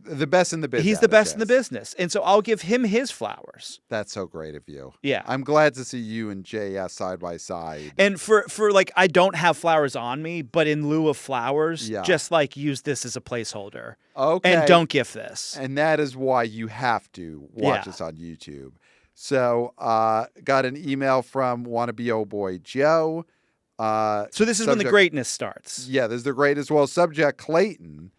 The best in the business. He's the best in the business. And so I'll give him his flowers. That's so great of you. Yeah. I'm glad to see you and JS side by side. And for like, I don't have flowers on me, but in lieu of flowers, just like use this as a placeholder. Okay. And don't gift this. And that is why you have to watch us on YouTube. So got an email from wannabe old boy Joe. So this is when the greatness starts. Yeah, this is the greatest. Well, subject Clayton.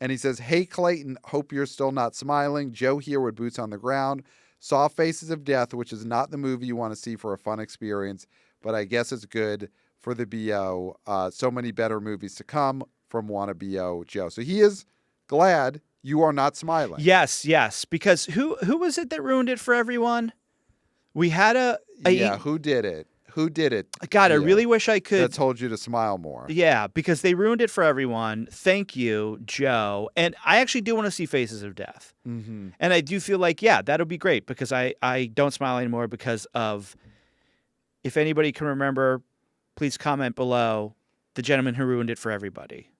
And he says, "Hey, Clayton, hope you're still not smiling. Joe here with boots on the ground. Saw Faces of Death, which is not the movie you want to see for a fun experience, but I guess it's good for the BO. So many better movies to come from wannabe Joe." So he is glad you are not smiling. Yes, because who was it that ruined it for everyone? We had who did it? Who did it? God, I really wish I could. That told you to smile more. Yeah, because they ruined it for everyone. Thank you, Joe. And I actually do want to see Faces of Death. Mm-hmm. And I do feel like, that'll be great because I don't smile anymore because of, if anybody can remember, please comment below, the gentleman who ruined it for everybody.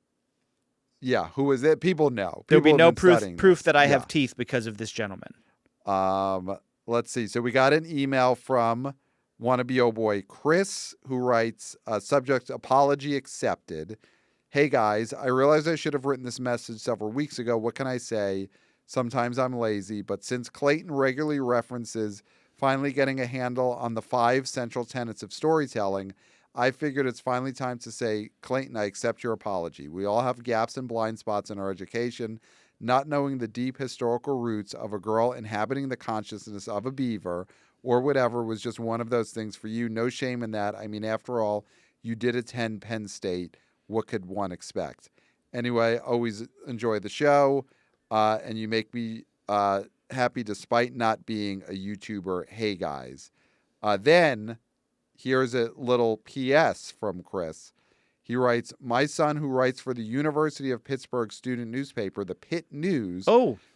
Yeah, who was it? People know. There'll be no proof that I have teeth because of this gentleman. Let's see. So we got an email from wannabe old boy Chris, who writes, subject apology accepted. "Hey guys, I realize I should have written this message several weeks ago. What can I say? Sometimes I'm lazy, but since Clayton regularly references finally getting a handle on the 5 central tenets of storytelling, I figured it's finally time to say, Clayton, I accept your apology. We all have gaps and blind spots in our education. Not knowing the deep historical roots of a girl inhabiting the consciousness of a beaver or whatever was just one of those things for you. No shame in that. I mean, after all, you did attend Penn State. What could one expect? Anyway, always enjoy the show, and you make me happy despite not being a YouTuber. Hey, guys." Then here's a little PS from Chris. He writes, "My son, who writes for the University of Pittsburgh student newspaper, the Pitt News,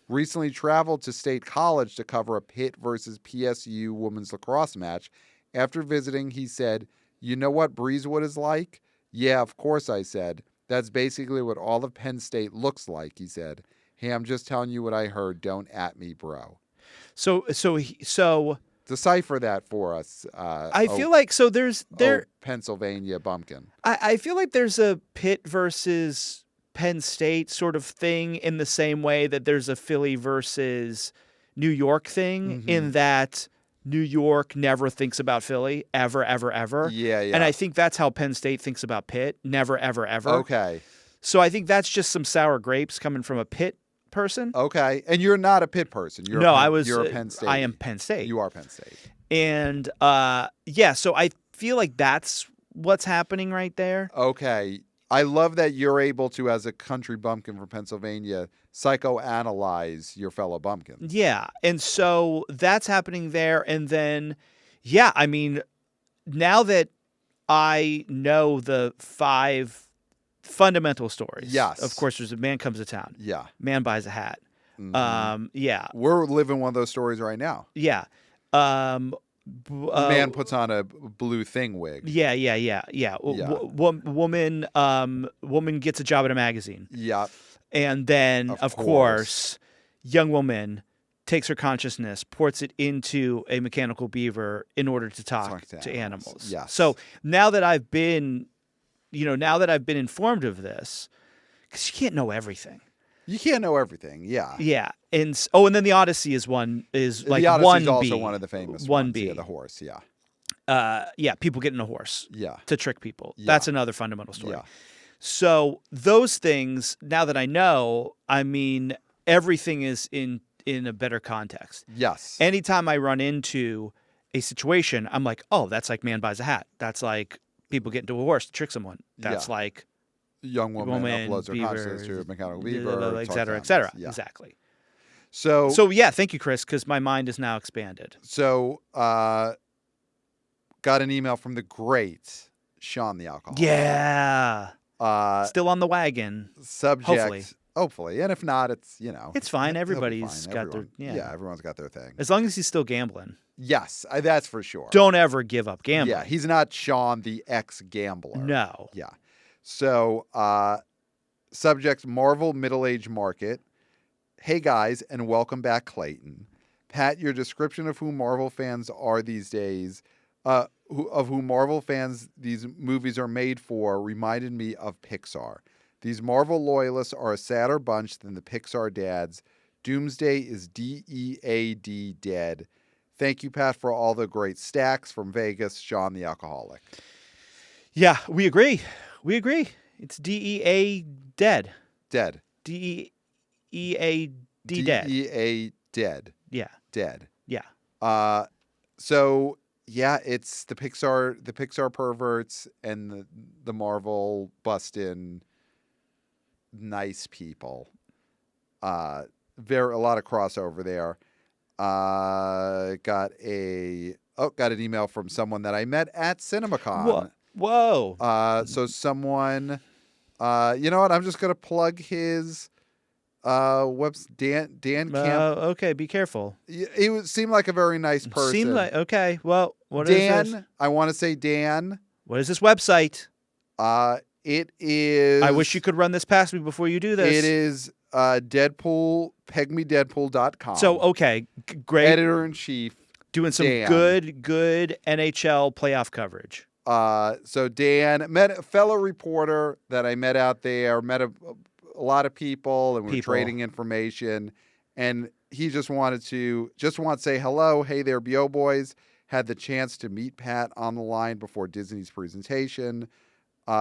recently traveled to State College to cover a Pitt versus PSU women's lacrosse match. After visiting, he said, 'You know what Breezewood is like?' 'Yeah, of course,' I said. 'That's basically what all of Penn State looks like,' he said. 'Hey, I'm just telling you what I heard. Don't at me, bro.'" So decipher that for us. I feel like Pennsylvania bumpkin. I feel like there's a Pitt versus Penn State sort of thing in the same way that there's a Philly versus New York thing, in that New York never thinks about Philly ever, ever, ever. Yeah. And I think that's how Penn State thinks about Pitt. Never, ever, ever. Okay. So I think that's just some sour grapes coming from a Pitt person. Okay. And you're not a Pitt person. You're a Penn State. I am Penn State. You are Penn State. And so I feel like that's what's happening right there. Okay. I love that you're able to, as a country bumpkin from Pennsylvania, psychoanalyze your fellow bumpkins. Yeah. And so that's happening there. And then, I mean, now that I know the 5 fundamental stories. Yes. Of course, there's a man comes to town. Yeah. Man buys a hat. Mm-hmm. We're living one of those stories right now. Yeah. Man puts on a blue thing wig. Yeah. Woman gets a job at a magazine. Yeah. And then, of course, young woman takes her consciousness, ports it into a mechanical beaver in order to talk to animals. Yes. So now that I've been, informed of this, because you can't know everything. You can't know everything. Yeah. Yeah. And then the Odyssey is like the Odyssey 1B. is also one of the famous 1B. ones. Yeah, the horse. Yeah. People getting a horse. Yeah. To trick people. Yeah. That's another fundamental story. Yeah. So those things, now that I know, I mean, everything is in a better context. Yes. Anytime I run into a situation, I'm like, oh, that's like man buys a hat. That's like people get into a horse to trick someone. That's like young woman uploads her consciousness to a mechanical beaver, et cetera, et cetera. Yeah. Exactly. So thank you, Chris, because my mind is now expanded. So got an email from the great Sean the Alcoholic. Yeah. Still on the wagon. Subject, hopefully. Hopefully. And if not, it's, It's fine. he'll be Everybody's fine. got their Everyone's got their thing. As long as he's still gambling. Yes, that's for sure. Don't ever give up gambling. Yeah, he's not Sean the ex-gambler. No. Yeah. So, subject, Marvel middle-aged market. Hey, guys, and welcome back, Clayton. Pat, your description of who Marvel fans are these days, who Marvel fans these movies are made for, reminded me of Pixar. These Marvel loyalists are a sadder bunch than the Pixar dads. Doomsday is DEAD dead. Thank you, Pat, for all the great stacks from Vegas. Sean the alcoholic. Yeah, we agree. It's DEA dead. Dead. DEAD dead. DEA dead. Yeah. Dead. Yeah. So yeah, it's the Pixar perverts and the Marvel bustin' nice people. A lot of crossover there. Got an email from someone that I met at CinemaCon. Whoa. So someone, you know what? I'm just gonna plug his Dan Camp. Okay, be careful. He seemed like a very nice person. Seemed like okay. Well, what Dan, is this? I want to say Dan. What is this website? It is. I wish you could run this past me before you do this. It is pegmedeadpool.com. So okay, great. Editor-in-chief. Doing some Dan. good NHL playoff coverage. So Dan, met a fellow reporter that I met out there, met a lot of people, and we were trading information. And he just wanted to say hello. Hey there, BO boys. Had the chance to meet Pat on the line before Disney's presentation.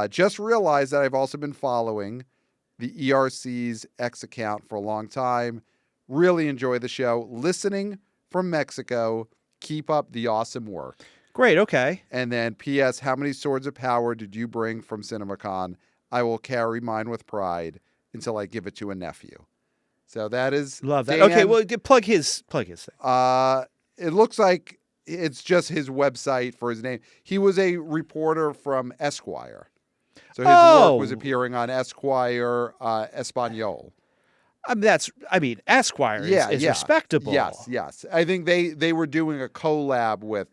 Just realized that I've also been following the ERC's X account for a long time. Really enjoy the show. Listening from Mexico. Keep up the awesome work. Great, okay. And then P.S. How many swords of power did you bring from CinemaCon? I will carry mine with pride until I give it to a nephew. So that is Love that. Dan. Okay, well, plug his thing. It looks like it's just his website for his name. He was a reporter from Esquire. So his work was appearing on Esquire Espanol. Esquire is respectable. Yes. I think they were doing a collab with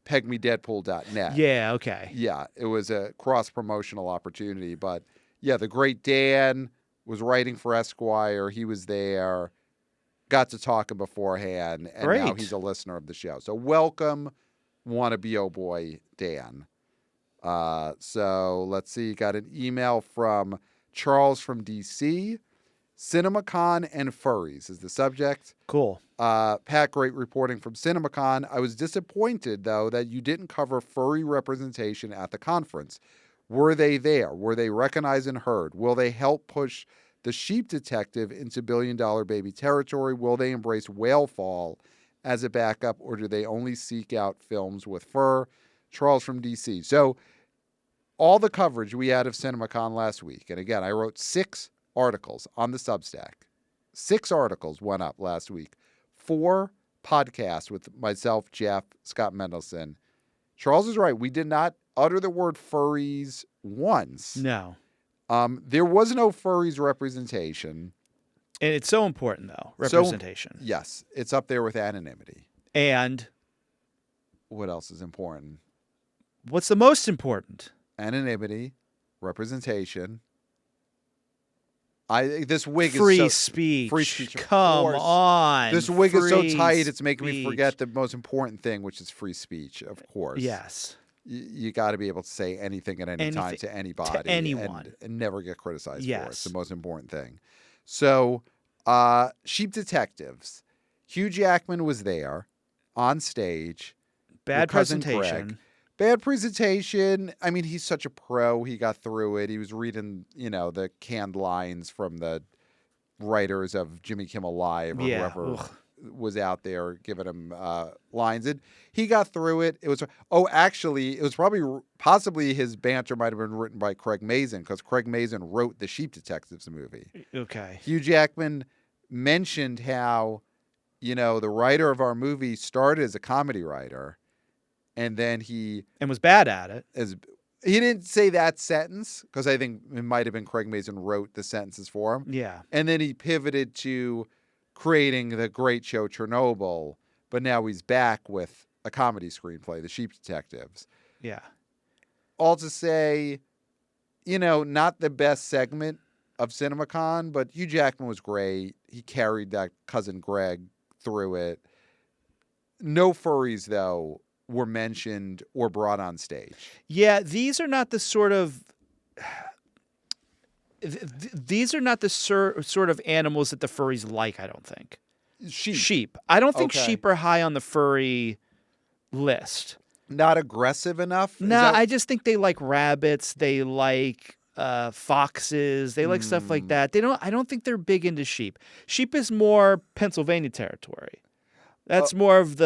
pegmedeadpool.net. Yeah, okay. Yeah, it was a cross-promotional opportunity. But, yeah, the great Dan was writing for Esquire. He was there, got to talk him beforehand, and now he's a listener of the show. So welcome, wannabe oh boy, Dan. So let's see. Got an email from Charles from D.C., CinemaCon and furries is the subject. Cool. Pat, great reporting from CinemaCon. I was disappointed, though, that you didn't cover furry representation at the conference. Were they there? Were they recognized and heard? Will they help push the Sheep Detective into billion-dollar baby territory? Will they embrace Whalefall as a backup, or do they only seek out films with fur? Charles from D.C. So all the coverage we had of CinemaCon last week, and again, I wrote 6 articles on the Substack. 6 articles went up last week. 4 podcasts with myself, Jeff, Scott Mendelson. Charles is right. We did not utter the word furries once. No. There was no furries representation. And it's so important, though, representation. So, yes. It's up there with anonymity. And what else is important? What's the most important? Anonymity, representation. This wig free is speech. Free speech. Come on. This wig is so tight, speech. It's making me forget the most important thing, which is free speech, of course. Yes. You got to be able to say anything at any time to anybody. To anyone. And never get criticized for it. It's the most important thing. So, Sheep Detectives. Hugh Jackman was there on stage. Bad presentation. Greg. Bad presentation. I mean, he's such a pro. He got through it. He was reading, the canned lines from the writers of Jimmy Kimmel Live or whoever was out there giving him lines. And he got through it. It was possibly his banter might have been written by Craig Mazin, because Craig Mazin wrote the Sheep Detectives movie. Okay. Hugh Jackman mentioned how, the writer of our movie started as a comedy writer. And then he was bad at it. He didn't say that sentence because I think it might have been Craig Mazin wrote the sentences for him. Yeah. And then he pivoted to creating the great show Chernobyl, but now he's back with a comedy screenplay, The Sheep Detectives. Yeah. All to say, not the best segment of CinemaCon, but Hugh Jackman was great. He carried that cousin Greg through it. No furries, though, were mentioned or brought on stage. Yeah, these are not the sort of these are not the sort of animals that the furries like, I don't think. Sheep. I don't think sheep are high on the furry list. Not aggressive enough? No, I just think they like rabbits, they like foxes, they like stuff like that. I don't think they're big into sheep. Sheep is more Pennsylvania territory. That's more of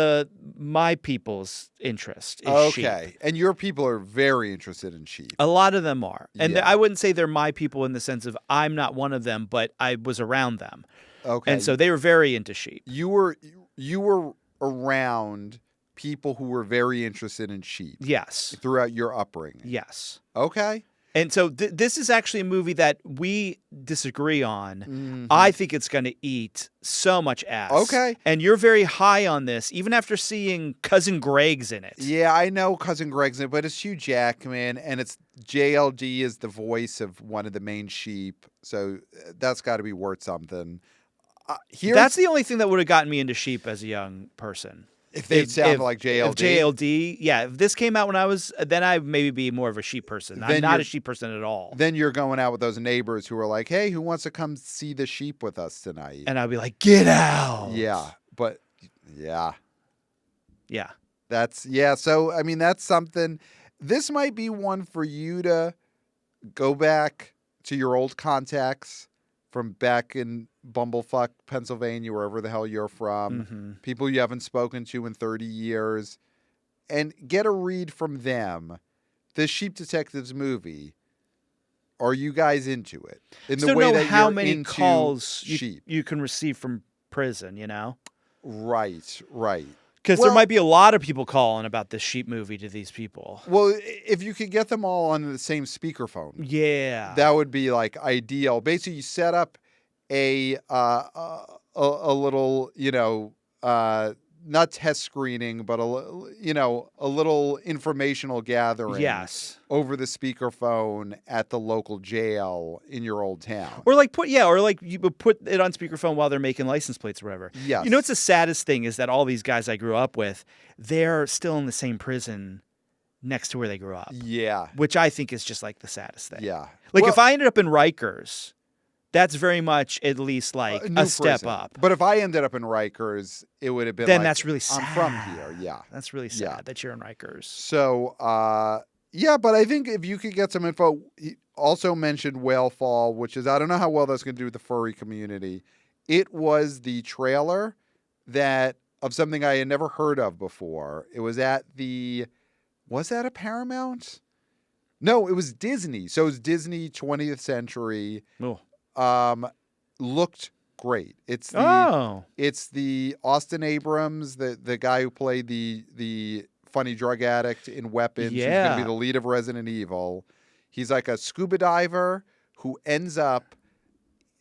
my people's interest is sheep. Okay. And your people are very interested in sheep. A lot of them are. And Yeah. I wouldn't say they're my people in the sense of I'm not one of them, but I was around them. Okay. And so they were very into sheep. You were around people who were very interested in sheep. Yes. Throughout your upbringing. Yes. Okay. And so this is actually a movie that we disagree on. Mm-hmm. I think it's going to eat so much ass. Okay. And you're very high on this, even after seeing Cousin Greg's in it. Yeah, I know Cousin Greg's in it, but it's Hugh Jackman, and it's JLD is the voice of one of the main sheep, so that's got to be worth something. That's the only thing that would have gotten me into sheep as a young person. If they sounded like JLD? If JLD, yeah. If this came out when I was, then I'd maybe be more of a sheep person. I'm not a sheep person at all. Then you're going out with those neighbors who are like, hey, who wants to come see the sheep with us tonight? And I'd be like, get out. Yeah, but yeah. Yeah. So, I mean, that's something. This might be one for you to go back to your old contacts from back in Bumblefuck, Pennsylvania, wherever the hell you're from, people you haven't spoken to in 30 years, and get a read from them. The Sheep Detectives movie, are you guys into it? In the way that how you're many into calls sheep. you can receive from prison, Right. Because there might be a lot of people calling about this sheep movie to these people. Well, if you could get them all on the same speakerphone, yeah, that would be like ideal. Basically, you set up a little, not test screening, but a little informational gathering. Yes. Over the speakerphone at the local jail in your old town. Or you would put it on speakerphone while they're making license plates or whatever. Yes. What's the saddest thing is that all these guys I grew up with, they're still in the same prison next to where they grew up. Yeah. Which I think is just like the saddest thing. Yeah. If I ended up in Rikers, that's very much at least like a step up. But if I ended up in Rikers, it would have been then that's really sad. I'm from here, yeah. That's really sad that you're in Rikers. So, but I think if you could get some info, he also mentioned Whale Fall, which is, I don't know how well that's going to do with the furry community. It was the trailer of something I had never heard of before. It was was that a Paramount? No, it was Disney. So it was Disney 20th Century. Oh. Looked great. It's the Austin Abrams, the guy who played the funny drug addict in Weapons. Yeah. He's going to be the lead of Resident Evil. He's like a scuba diver who ends up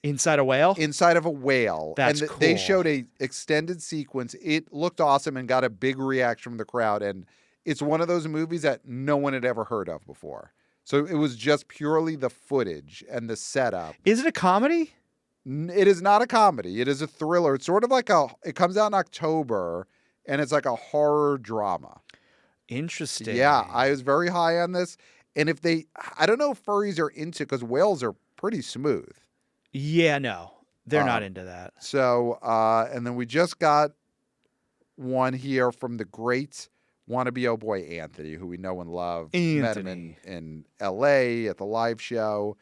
inside a whale? Inside of a whale. That's cool. They showed a extended sequence. It looked awesome and got a big reaction from the crowd. And it's one of those movies that no one had ever heard of before. So it was just purely the footage and the setup. Is it a comedy? It is not a comedy. It is a thriller. It's sort of like it comes out in October, and it's like a horror drama. Interesting. Yeah, I was very high on this. And I don't know if furries are into, because whales are pretty smooth. Yeah, no, they're not into that. So, and then we just got one here from the great wannabe oh boy Anthony, who we know and love. Met him in L.A. at the live show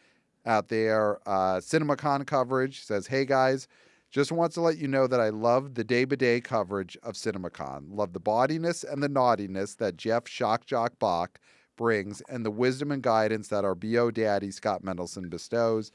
out there. CinemaCon coverage. Says, hey guys, just wants to let you know that I love the day-by-day coverage of CinemaCon. Love the bawdiness and the naughtiness that Jeff Shock Jock Bach brings, and the wisdom and guidance that our B.O. daddy Scott Mendelson bestows.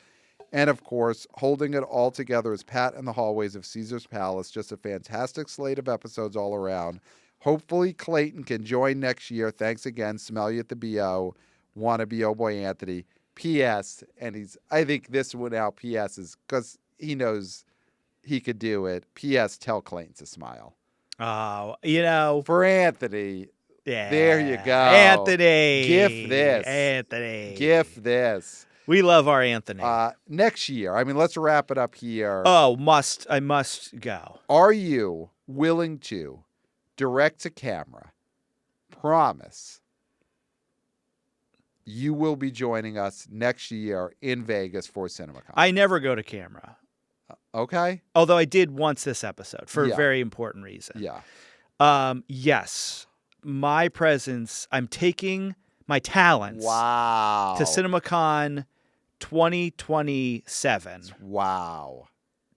And of course, holding it all together is Pat in the hallways of Caesar's Palace. Just a fantastic slate of episodes all around. Hopefully Clayton can join next year. Thanks again. Smell you at the BO. wanna be oh boy Anthony. P.S. And I think this one out P.S. is because he knows he could do it. P.S. Tell Clayton to smile. Oh, For Anthony. yeah. There you go. Anthony. Gift this. Anthony. Gift this. We love our Anthony. Next year, I mean, let's wrap it up here. Oh, I must go. Are you willing to direct to camera promise you will be joining us next year in Vegas for CinemaCon? I never go to camera. Okay. Although I did once this episode for Yeah. a very important reason. Yeah. Yes. My presence, I'm taking my talents Wow. to CinemaCon 2027. Wow.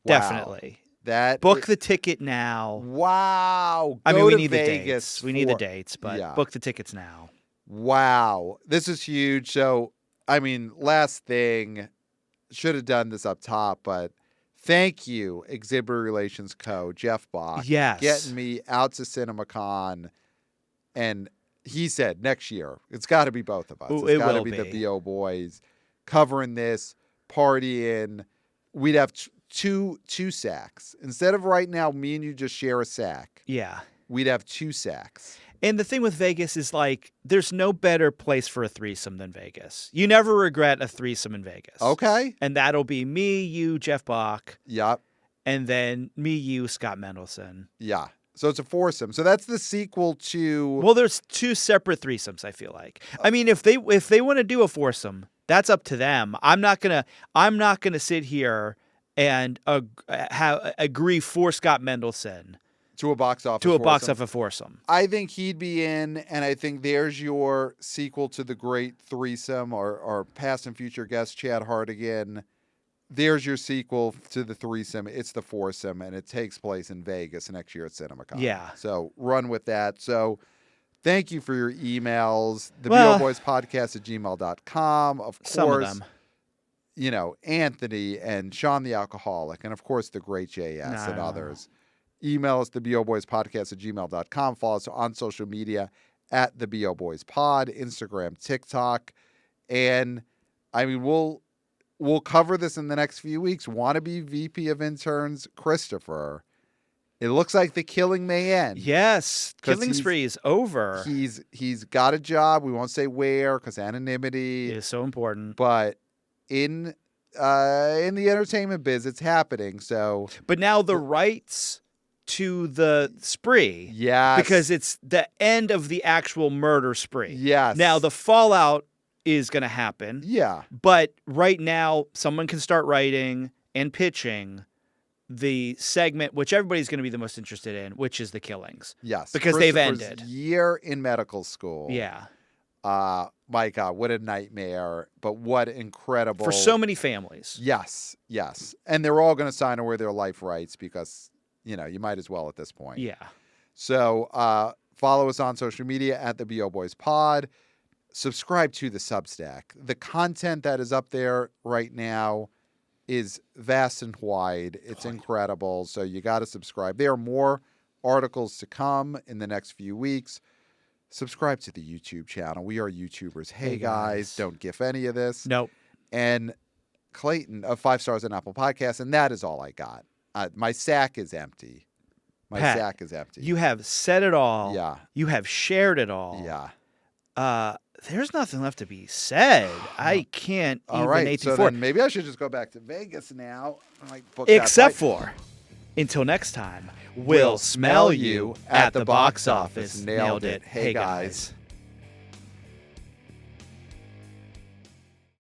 Definitely. That Book the ticket now. Wow. I mean, Go we to need the Vegas dates. We need the for- dates, but Yeah. book the tickets now. Wow. This is huge. So, I mean, last thing, should have done this up top, but thank you, Exhibitor Relations Co., Jeff Bach. Yes. Getting me out to CinemaCon. And he said next year, it's got to be both of us. Ooh, It's it got to will be the be. BO Boys covering this, partying. We'd have two sacks. Instead of right now, me and you just share a sack, Yeah. we'd have 2 sacks. And the thing with Vegas is like, there's no better place for a threesome than Vegas. You never regret a threesome in Vegas. Okay. And that'll be me, you, Jeff Bach, Yep. and then me, you, Scott Mendelson. Yeah. So it's a foursome. So that's the sequel to. Well, there's 2 separate threesomes, I feel like. I mean, if they want to do a foursome, that's up to them. I'm not gonna sit here and agree for Scott Mendelson To a box office. to a box foursome. office foursome. I think he'd be in, and I think there's your sequel to the great threesome or past and future guest Chad Hartigan. There's your sequel to the threesome. It's the foursome, and it takes place in Vegas next year at CinemaCon. Yeah. So run with that. So thank you for your emails. The Well, boboyspodcast@gmail.com. Of Some of course, them. Anthony and Sean the Alcoholic, and of course the great JS and No. others. Email us, theboboyspodcast@gmail.com. Follow us on social media at theboboyspod, Instagram, TikTok. And I mean, we'll cover this in the next few weeks. Wannabe VP of Interns, Christopher. It looks like the killing may end. Yes, 'Cause Killing he's- Spree is over. He's got a job. We won't say where because anonymity. It is so important. But in the entertainment biz, it's happening. So But now the rights to the spree, yes, because it's the end of the actual murder spree. yes, Now the fallout is going to happen. yeah, But right now, someone can start writing and pitching the segment, which everybody's going to be the most interested in, which is the killings. yes, Because they've Christopher's ended. Year in medical school. Yeah. My God, what a nightmare! But what incredible For so many families. Yes, yes, and they're all going to sign away their life rights because you might as well at this point. Yeah. So follow us on social media at the BO Boys Pod. Subscribe to the Substack. The content that is up there right now is vast and wide. It's incredible. So you got to subscribe. There are more articles to come in the next few weeks. Subscribe to the YouTube channel. We are YouTubers. Hey guys, don't gif any of this. Nope. And Clayton of 5 stars on Apple Podcasts, and that is all I got. My sack is empty. My Pat, sack is empty. You have said it all. Yeah. You have shared it all. Yeah. There's nothing left to be said. I can't All even right. 18 So then maybe I should just go back to Vegas now. I might book that Except flight. for, until next time, we'll smell you at the box office. Nailed it. Hey, guys.